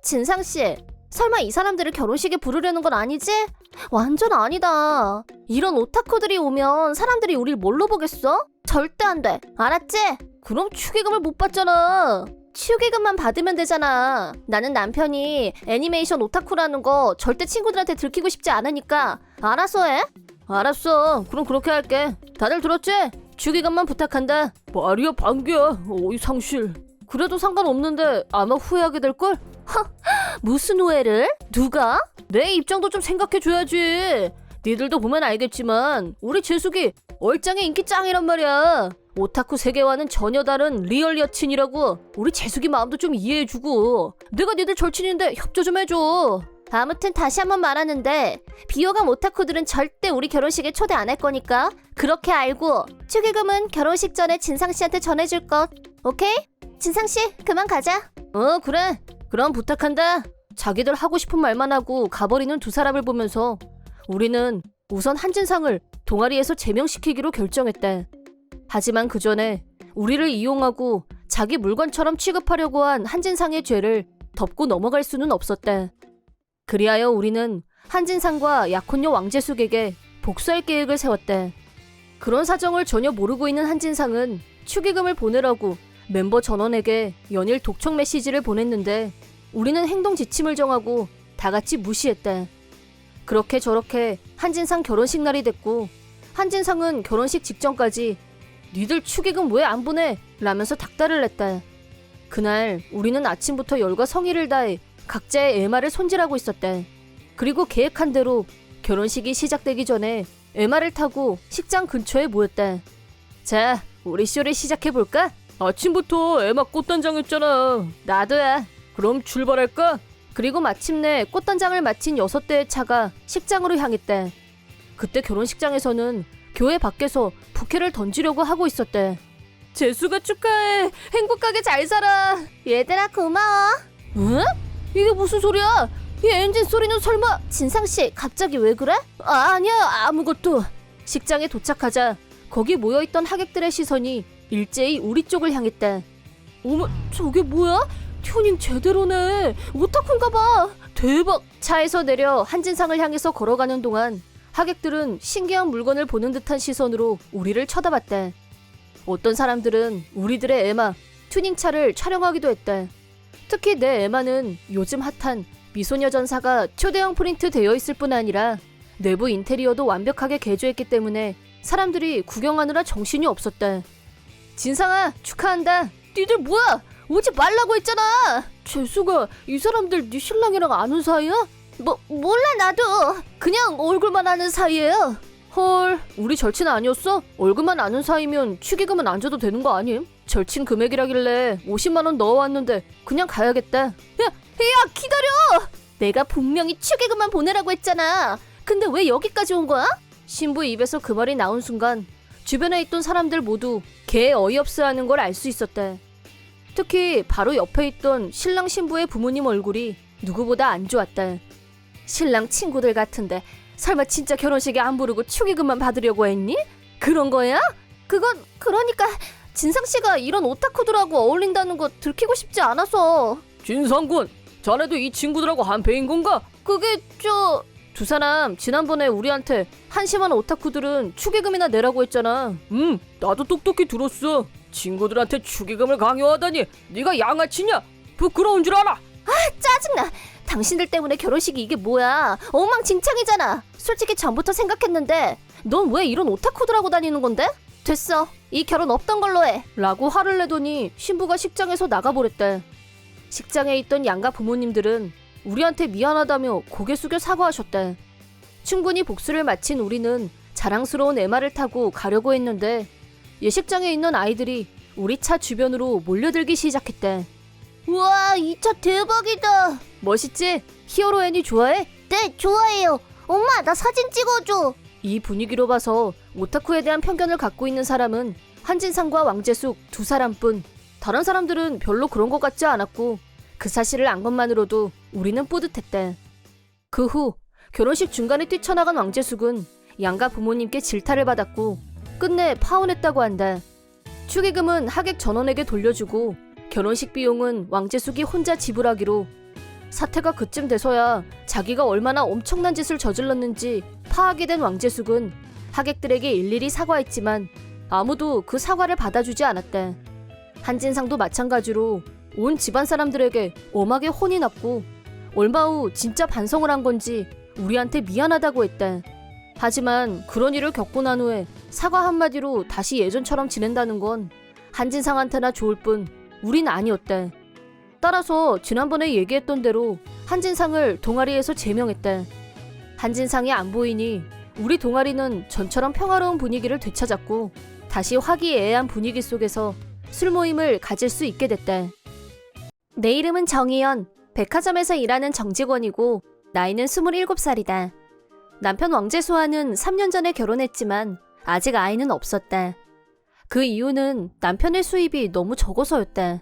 S1: 진상씨, 설마 이 사람들을 결혼식에 부르려는 건 아니지? 완전 아니다. 이런 오타쿠들이 오면 사람들이 우릴 뭘로 보겠어? 절대 안 돼. 알았지? 그럼 축의금을 못 받잖아. 축의금만 받으면 되잖아. 나는 남편이 애니메이션 오타쿠라는 거 절대 친구들한테 들키고 싶지 않으니까 알아서 해. 알았어. 그럼 그렇게 할게. 다들 들었지?
S2: 축의금만 부탁한다. 말이야 방귀야. 어이 상실. 그래도 상관없는데 아마 후회하게 될걸?
S1: 무슨 후회를? 누가?
S2: 내 입장도 좀 생각해줘야지. 니들도 보면 알겠지만 우리 재숙이 얼짱의 인기 짱이란 말이야. 오타쿠 세계와는 전혀 다른 리얼 여친이라고. 우리 재숙이 마음도 좀 이해해주고. 내가 니들 절친인데 협조 좀 해줘.
S1: 아무튼 다시 한번 말하는데 비호감 오타쿠들은 절대 우리 결혼식에 초대 안 할 거니까 그렇게 알고 축의금은 결혼식 전에 진상 씨한테 전해줄 것. 오케이? 진상 씨 그만 가자.
S2: 그래. 그럼 부탁한다. 자기들 하고 싶은 말만 하고 가버리는 두 사람을 보면서 우리는 우선 한진상을 동아리에서 제명시키기로 결정했다. 하지만 그 전에 우리를 이용하고 자기 물건처럼 취급하려고 한 한진상의 죄를 덮고 넘어갈 수는 없었다. 그리하여 우리는 한진상과 약혼녀 왕재숙에게 복수할 계획을 세웠다. 그런 사정을 전혀 모르고 있는 한진상은 축의금을 보내라고 멤버 전원에게 연일 독촉 메시지를 보냈는데 우리는 행동 지침을 정하고 다 같이 무시했다. 그렇게 저렇게 한진상 결혼식 날이 됐고 한진상은 결혼식 직전까지 니들 축의금 왜 안 보내? 라면서 닥달을 냈다. 그날 우리는 아침부터 열과 성의를 다해 각자의 에마를 손질하고 있었다. 그리고 계획한 대로 결혼식이 시작되기 전에 에마를 타고 식장 근처에 모였다. 자, 우리 쇼를 시작해볼까? 아침부터 에마 꽃단장 했잖아. 나도야. 그럼 출발할까? 그리고 마침내 꽃단장을 마친 6대의 차가 식장으로 향했다. 그때 결혼식장에서는 교회 밖에서 부케를 던지려고 하고 있었다. 재수가 축하해. 행복하게 잘 살아.
S1: 얘들아 고마워.
S2: 응? 이게 무슨 소리야? 이 엔진 소리는 설마...
S1: 진상씨 갑자기 왜 그래?
S2: 아니야 아무것도. 식장에 도착하자 거기 모여있던 하객들의 시선이 일제히 우리 쪽을 향했다. 어머 저게 뭐야? 튜닝 제대로네. 오타쿠인가봐. 대박. 차에서 내려 한진상을 향해서 걸어가는 동안 하객들은 신기한 물건을 보는 듯한 시선으로 우리를 쳐다봤다. 어떤 사람들은 우리들의 에마, 튜닝차를 촬영하기도 했다. 특히 내 에마는 요즘 핫한 미소녀 전사가 초대형 프린트 되어 있을 뿐 아니라 내부 인테리어도 완벽하게 개조했기 때문에 사람들이 구경하느라 정신이 없었다. 진상아 축하한다. 니들 뭐야? 오지 말라고 했잖아. 재수가 이 사람들 네 신랑이랑 아는 사이야?
S1: 몰라 나도.
S2: 그냥 얼굴만 아는 사이예요. 헐, 우리 절친 아니었어? 얼굴만 아는 사이면 축의금은 안 줘도 되는 거 아님? 절친 금액이라길래 50만 원 넣어왔는데 그냥 가야겠다.
S1: 야 기다려. 내가 분명히 축의금만 보내라고 했잖아. 근데 왜 여기까지 온 거야?
S2: 신부 입에서 그 말이 나온 순간 주변에 있던 사람들 모두 개 어이없어하는 걸 알 수 있었다. 특히 바로 옆에 있던 신랑 신부의 부모님 얼굴이 누구보다 안 좋았다. 신랑 친구들 같은데 설마 진짜 결혼식에 안 부르고 축의금만 받으려고 했니? 그런 거야?
S1: 그건 그러니까 진상씨가 이런 오타쿠들하고 어울린다는 거 들키고 싶지 않아서.
S2: 진상군, 자네도 이 친구들하고 한패인 건가?
S1: 그게
S2: 두 사람 지난번에 우리한테 한심한 오타쿠들은 축의금이나 내라고 했잖아. 나도 똑똑히 들었어. 친구들한테 축의금을 강요하다니 네가 양아치냐? 부끄러운 줄 알아?
S1: 짜증나. 당신들 때문에 결혼식이 이게 뭐야. 엉망진창이잖아. 솔직히 전부터 생각했는데 넌 왜 이런 오타쿠들하고 다니는 건데? 됐어. 이 결혼 없던 걸로 해.
S2: 라고 화를 내더니 신부가 식장에서 나가버렸대. 식장에 있던 양가 부모님들은 우리한테 미안하다며 고개 숙여 사과하셨대. 충분히 복수를 마친 우리는 자랑스러운 에마를 타고 가려고 했는데 예식장에 있는 아이들이 우리 차 주변으로 몰려들기 시작했대.
S1: 우와 이 차 대박이다.
S2: 멋있지? 히어로 애니 좋아해?
S1: 네 좋아해요. 엄마 나 사진 찍어줘.
S2: 이 분위기로 봐서 오타쿠에 대한 편견을 갖고 있는 사람은 한진상과 왕재숙 두 사람뿐. 다른 사람들은 별로 그런 것 같지 않았고 그 사실을 안 것만으로도 우리는 뿌듯했대. 그 후 결혼식 중간에 뛰쳐나간 왕재숙은 양가 부모님께 질타를 받았고 끝내 파혼했다고 한다. 축의금은 하객 전원에게 돌려주고 결혼식 비용은 왕재숙이 혼자 지불하기로. 사태가 그쯤 돼서야 자기가 얼마나 엄청난 짓을 저질렀는지 파악이 된 왕재숙은 하객들에게 일일이 사과했지만 아무도 그 사과를 받아주지 않았대. 한진상도 마찬가지로 온 집안 사람들에게 엄하게 혼이 났고 얼마 후 진짜 반성을 한 건지 우리한테 미안하다고 했대. 하지만 그런 일을 겪고 난 후에 사과 한마디로 다시 예전처럼 지낸다는 건 한진상한테나 좋을 뿐 우린 아니었다. 따라서 지난번에 얘기했던 대로 한진상을 동아리에서 제명했다. 한진상이 안 보이니 우리 동아리는 전처럼 평화로운 분위기를 되찾았고 다시 화기애애한 분위기 속에서 술 모임을 가질 수 있게 됐다. 내 이름은 정희연, 백화점에서 일하는 정직원이고 나이는 27살이다. 남편 왕재수와는 3년 전에 결혼했지만 아직 아이는 없었다. 그 이유는 남편의 수입이 너무 적어서였다.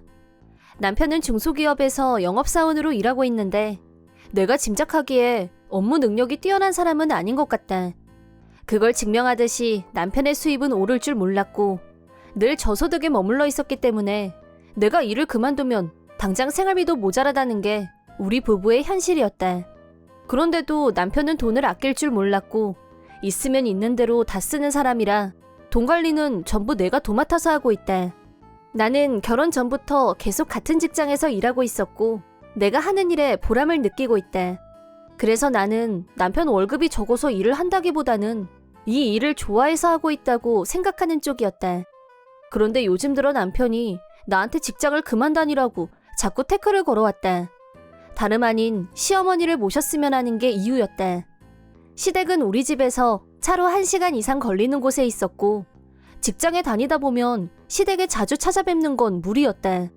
S2: 남편은 중소기업에서 영업사원으로 일하고 있는데 내가 짐작하기에 업무 능력이 뛰어난 사람은 아닌 것 같다. 그걸 증명하듯이 남편의 수입은 오를 줄 몰랐고 늘 저소득에 머물러 있었기 때문에 내가 일을 그만두면 당장 생활비도 모자라다는 게 우리 부부의 현실이었다. 그런데도 남편은 돈을 아낄 줄 몰랐고 있으면 있는 대로 다 쓰는 사람이라 돈 관리는 전부 내가 도맡아서 하고 있다. 나는 결혼 전부터 계속 같은 직장에서 일하고 있었고 내가 하는 일에 보람을 느끼고 있다. 그래서 나는 남편 월급이 적어서 일을 한다기보다는 이 일을 좋아해서 하고 있다고 생각하는 쪽이었다. 그런데 요즘 들어 남편이 나한테 직장을 그만 다니라고 자꾸 태클을 걸어왔다. 다름 아닌 시어머니를 모셨으면 하는 게 이유였다. 시댁은 우리 집에서 차로 1시간 이상 걸리는 곳에 있었고 직장에 다니다 보면 시댁에 자주 찾아뵙는 건 무리였다.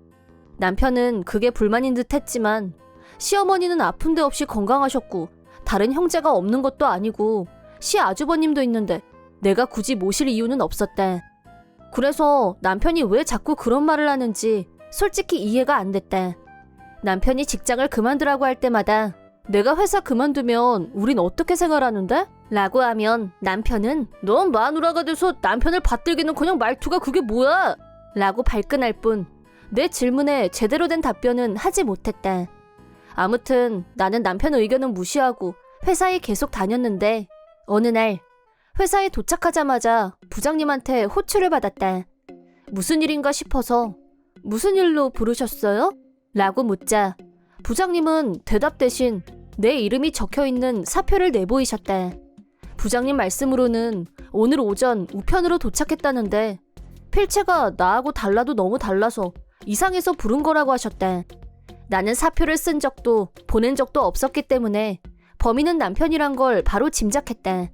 S2: 남편은 그게 불만인 듯 했지만 시어머니는 아픈 데 없이 건강하셨고 다른 형제가 없는 것도 아니고 시아주버님도 있는데 내가 굳이 모실 이유는 없었다. 그래서 남편이 왜 자꾸 그런 말을 하는지 솔직히 이해가 안 됐다. 남편이 직장을 그만두라고 할 때마다 내가 회사 그만두면 우린 어떻게 생활하는데? 라고 하면 남편은 넌 마누라가 돼서 남편을 받들기는 그냥 말투가 그게 뭐야? 라고 발끈할 뿐 내 질문에 제대로 된 답변은 하지 못했다. 아무튼 나는 남편 의견은 무시하고 회사에 계속 다녔는데 어느 날 회사에 도착하자마자 부장님한테 호출을 받았다. 무슨 일인가 싶어서 무슨 일로 부르셨어요? 라고 묻자 부장님은 대답 대신 내 이름이 적혀있는 사표를 내보이셨다. 부장님 말씀으로는 오늘 오전 우편으로 도착했다는데 필체가 나하고 달라도 너무 달라서 이상해서 부른 거라고 하셨다. 나는 사표를 쓴 적도 보낸 적도 없었기 때문에 범인은 남편이란 걸 바로 짐작했다.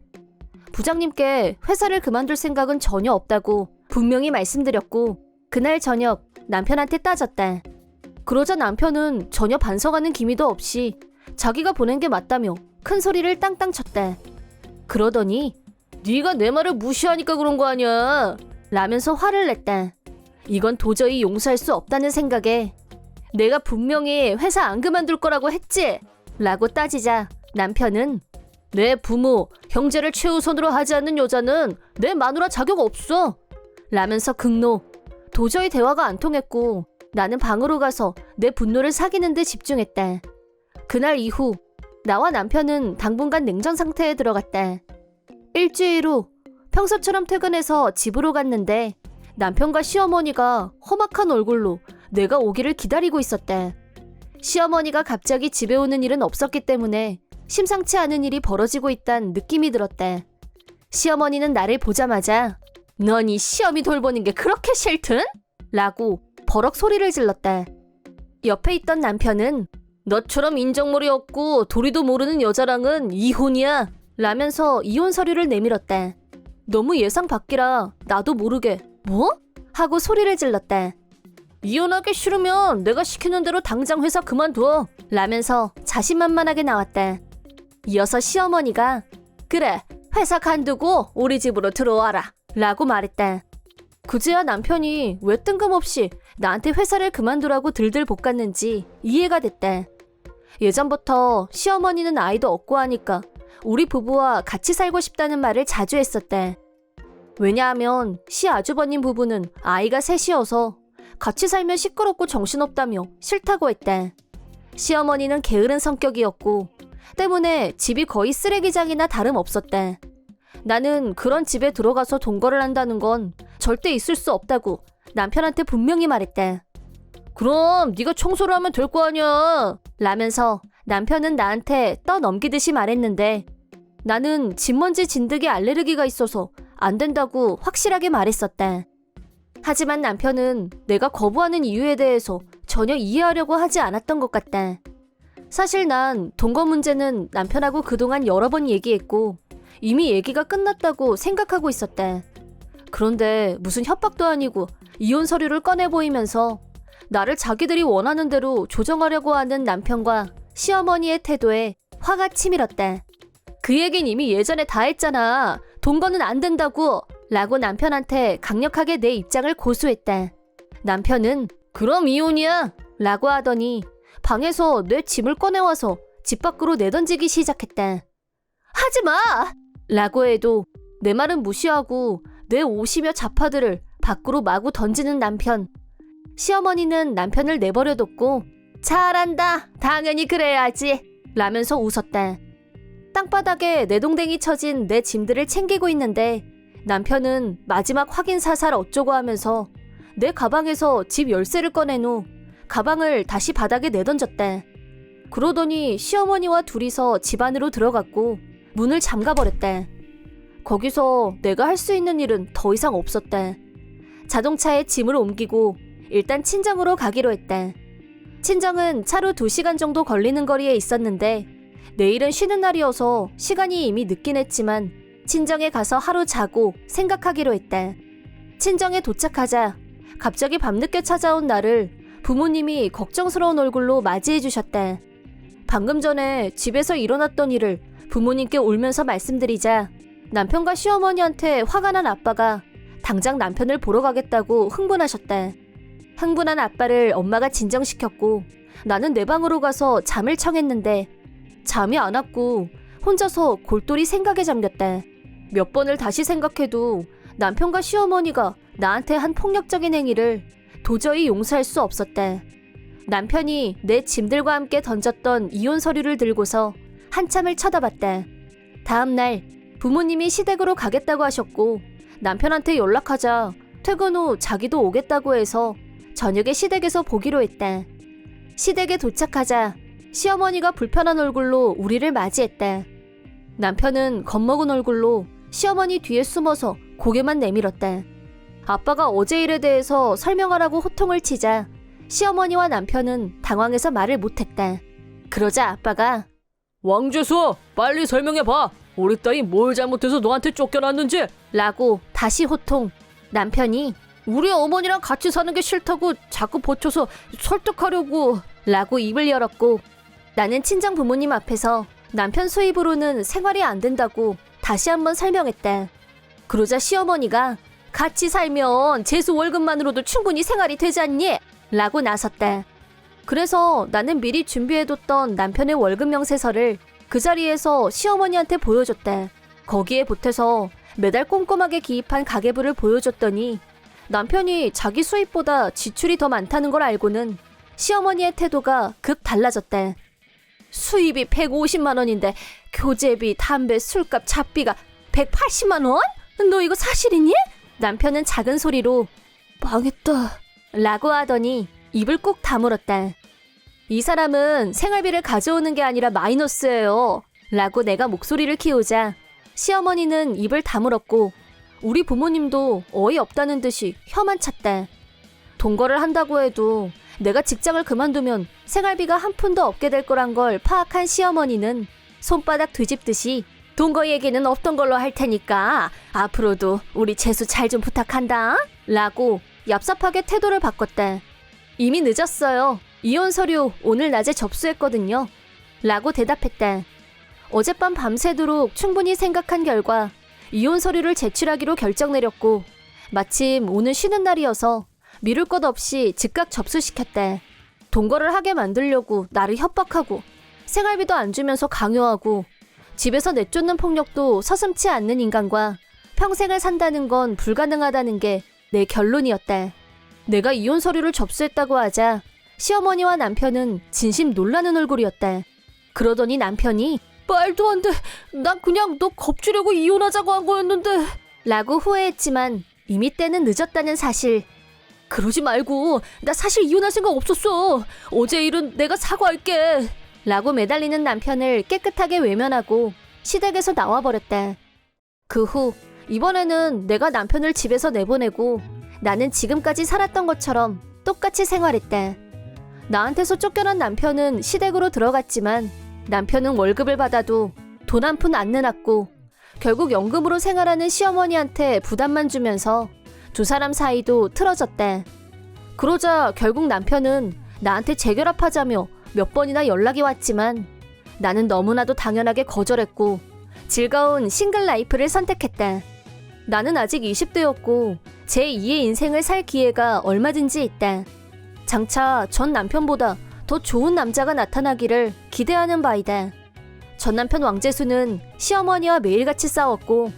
S2: 부장님께 회사를 그만둘 생각은 전혀 없다고 분명히 말씀드렸고 그날 저녁 남편한테 따졌다. 그러자 남편은 전혀 반성하는 기미도 없이 자기가 보낸 게 맞다며 큰 소리를 땅땅 쳤다. 그러더니 네가 내 말을 무시하니까 그런 거 아니야 라면서 화를 냈다. 이건 도저히 용서할 수 없다는 생각에 내가 분명히 회사 안 그만둘 거라고 했지? 라고 따지자 남편은 내 부모, 형제를 최우선으로 하지 않는 여자는 내 마누라 자격 없어 라면서 극노. 도저히 대화가 안 통했고 나는 방으로 가서 내 분노를 사귀는 데 집중했다. 그날 이후 나와 남편은 당분간 냉전 상태에 들어갔다. 일주일 후 평소처럼 퇴근해서 집으로 갔는데 남편과 시어머니가 험악한 얼굴로 내가 오기를 기다리고 있었다. 시어머니가 갑자기 집에 오는 일은 없었기 때문에 심상치 않은 일이 벌어지고 있다는 느낌이 들었다. 시어머니는 나를 보자마자 넌 이 시어미 돌보는 게 그렇게 싫든? 라고 버럭 소리를 질렀다. 옆에 있던 남편은 너처럼 인정머리 없고 도리도 모르는 여자랑은 이혼이야 라면서 이혼 서류를 내밀었다. 너무 예상 밖이라 나도 모르게 뭐? 하고 소리를 질렀다. 이혼하기 싫으면 내가 시키는 대로 당장 회사 그만둬 라면서 자신만만하게 나왔다. 이어서 시어머니가 그래 회사 간두고 우리 집으로 들어와라 라고 말했다. 그제야 남편이 왜 뜬금없이 나한테 회사를 그만두라고 들들 볶았는지 이해가 됐다. 예전부터 시어머니는 아이도 없고 하니까 우리 부부와 같이 살고 싶다는 말을 자주 했었다. 왜냐하면 시아주버님 부부는 아이가 셋이어서 같이 살면 시끄럽고 정신없다며 싫다고 했다. 시어머니는 게으른 성격이었고 때문에 집이 거의 쓰레기장이나 다름없었다. 나는 그런 집에 들어가서 동거를 한다는 건 절대 있을 수 없다고 남편한테 분명히 말했다. 그럼 네가 청소를 하면 될 거 아니야 라면서 남편은 나한테 떠넘기듯이 말했는데 나는 집먼지 진드기 알레르기가 있어서
S1: 안 된다고 확실하게 말했었다. 하지만 남편은 내가 거부하는 이유에 대해서 전혀 이해하려고 하지 않았던 것 같다. 사실 난 동거 문제는 남편하고 그동안 여러 번 얘기했고 이미 얘기가 끝났다고 생각하고 있었다. 그런데 무슨 협박도 아니고 이혼 서류를 꺼내 보이면서 나를 자기들이 원하는 대로 조정하려고 하는 남편과 시어머니의 태도에 화가 치밀었다. 그 얘긴 이미 예전에 다 했잖아. 동거는 안 된다고. 라고 남편한테 강력하게 내 입장을 고수했다. 남편은 그럼 이혼이야. 라고 하더니 방에서 내 짐을 꺼내와서 집 밖으로 내던지기 시작했다. 하지마! 라고 해도 내 말은 무시하고 내 옷이며 자파들을 밖으로 마구 던지는 남편. 시어머니는 남편을 내버려뒀고 잘한다. 당연히 그래야지. 라면서 웃었다. 땅바닥에 내동댕이 쳐진 내 짐들을 챙기고 있는데 남편은 마지막 확인 사살 어쩌고 하면서 내 가방에서 집 열쇠를 꺼낸 후 가방을 다시 바닥에 내던졌다. 그러더니 시어머니와 둘이서 집 안으로 들어갔고 문을 잠가버렸다. 거기서 내가 할 수 있는 일은 더 이상 없었다. 자동차에 짐을 옮기고 일단 친정으로 가기로 했다. 친정은 차로 2시간 정도 걸리는 거리에 있었는데 내일은 쉬는 날이어서 시간이 이미 늦긴 했지만 친정에 가서 하루 자고 생각하기로 했다. 친정에 도착하자 갑자기 밤늦게 찾아온 나를 부모님이 걱정스러운 얼굴로 맞이해 주셨다. 방금 전에 집에서 일어났던 일을 부모님께 울면서 말씀드리자 남편과 시어머니한테 화가 난 아빠가 당장 남편을 보러 가겠다고 흥분하셨다. 흥분한 아빠를 엄마가 진정시켰고 나는 내 방으로 가서 잠을 청했는데 잠이 안 왔고 혼자서 골똘히 생각에 잠겼다. 몇 번을 다시 생각해도 남편과 시어머니가 나한테 한 폭력적인 행위를 도저히 용서할 수 없었다. 남편이 내 짐들과 함께 던졌던 이혼 서류를 들고서 한참을 쳐다봤다. 다음 날 부모님이 시댁으로 가겠다고 하셨고 남편한테 연락하자 퇴근 후 자기도 오겠다고 해서 저녁에 시댁에서 보기로 했다. 시댁에 도착하자 시어머니가 불편한 얼굴로 우리를 맞이했다. 남편은 겁먹은 얼굴로 시어머니 뒤에 숨어서 고개만 내밀었다. 아빠가 어제 일에 대해서 설명하라고 호통을 치자 시어머니와 남편은 당황해서 말을 못했다. 그러자 아빠가
S2: 왕재수, 빨리 설명해봐. 우리 딸이 뭘 잘못해서 너한테 쫓겨났는지.
S1: 라고 다시 호통. 남편이 우리 어머니랑 같이 사는 게 싫다고 자꾸 버텨서 설득하려고 라고 입을 열었고 나는 친정 부모님 앞에서 남편 수입으로는 생활이 안 된다고 다시 한번 설명했다. 그러자 시어머니가 같이 살면 재수 월급만으로도 충분히 생활이 되지 않니? 라고 나섰다. 그래서 나는 미리 준비해뒀던 남편의 월급 명세서를 그 자리에서 시어머니한테 보여줬다. 거기에 보태서 매달 꼼꼼하게 기입한 가계부를 보여줬더니 남편이 자기 수입보다 지출이 더 많다는 걸 알고는 시어머니의 태도가 급 달라졌다. 수입이 150만 원인데 교재비, 담배, 술값, 잡비가 180만 원? 너 이거 사실이니? 남편은 작은 소리로 망했다 라고 하더니 입을 꾹 다물었다. 이 사람은 생활비를 가져오는 게 아니라 마이너스예요 라고 내가 목소리를 키우자 시어머니는 입을 다물었고 우리 부모님도 어이없다는 듯이 혀만 찼다. 동거를 한다고 해도 내가 직장을 그만두면 생활비가 한 푼도 없게 될 거란 걸 파악한 시어머니는 손바닥 뒤집듯이 동거 얘기는 없던 걸로 할 테니까 앞으로도 우리 재수 잘 좀 부탁한다 라고 얍삽하게 태도를 바꿨다. 이미 늦었어요. 이혼 서류 오늘 낮에 접수했거든요 라고 대답했다. 어젯밤 밤새도록 충분히 생각한 결과 이혼 서류를 제출하기로 결정 내렸고 마침 오늘 쉬는 날이어서 미룰 것 없이 즉각 접수시켰다. 동거를 하게 만들려고 나를 협박하고 생활비도 안 주면서 강요하고 집에서 내쫓는 폭력도 서슴지 않는 인간과 평생을 산다는 건 불가능하다는 게 내 결론이었다. 내가 이혼 서류를 접수했다고 하자 시어머니와 남편은 진심 놀라는 얼굴이었다. 그러더니 남편이 말도 안 돼. 난 그냥 너 겁주려고 이혼하자고 한 거였는데 라고 후회했지만 이미 때는 늦었다는 사실. 그러지 말고 나 사실 이혼할 생각 없었어. 어제 일은 내가 사과할게 라고 매달리는 남편을 깨끗하게 외면하고 시댁에서 나와버렸다. 그 후 이번에는 내가 남편을 집에서 내보내고 나는 지금까지 살았던 것처럼 똑같이 생활했다. 나한테서 쫓겨난 남편은 시댁으로 들어갔지만 남편은 월급을 받아도 돈 한 푼 안 내놨고 결국 연금으로 생활하는 시어머니한테 부담만 주면서 두 사람 사이도 틀어졌다. 그러자 결국 남편은 나한테 재결합하자며 몇 번이나 연락이 왔지만 나는 너무나도 당연하게 거절했고 즐거운 싱글 라이프를 선택했다. 나는 아직 20대였고 제2의 인생을 살 기회가 얼마든지 있다. 장차 전 남편보다 더 좋은 남자가 나타나기를 기대하는 바이다. 전 남편 왕재수는 시어머니와 매일같이 싸웠고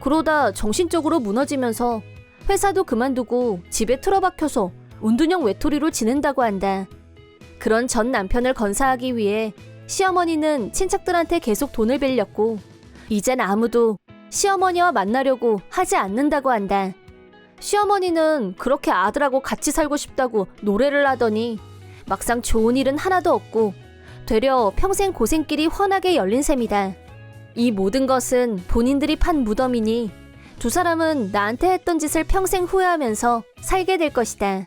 S1: 그러다 정신적으로 무너지면서 회사도 그만두고 집에 틀어박혀서 운둔형 외톨이로 지낸다고 한다. 그런 전 남편을 건사하기 위해 시어머니는 친척들한테 계속 돈을 빌렸고 이젠 아무도 시어머니와 만나려고 하지 않는다고 한다. 시어머니는 그렇게 아들하고 같이 살고 싶다고 노래를 하더니 막상 좋은 일은 하나도 없고 되려 평생 고생길이 훤하게 열린 셈이다. 이 모든 것은 본인들이 판 무덤이니 두 사람은 나한테 했던 짓을 평생 후회하면서 살게 될 것이다.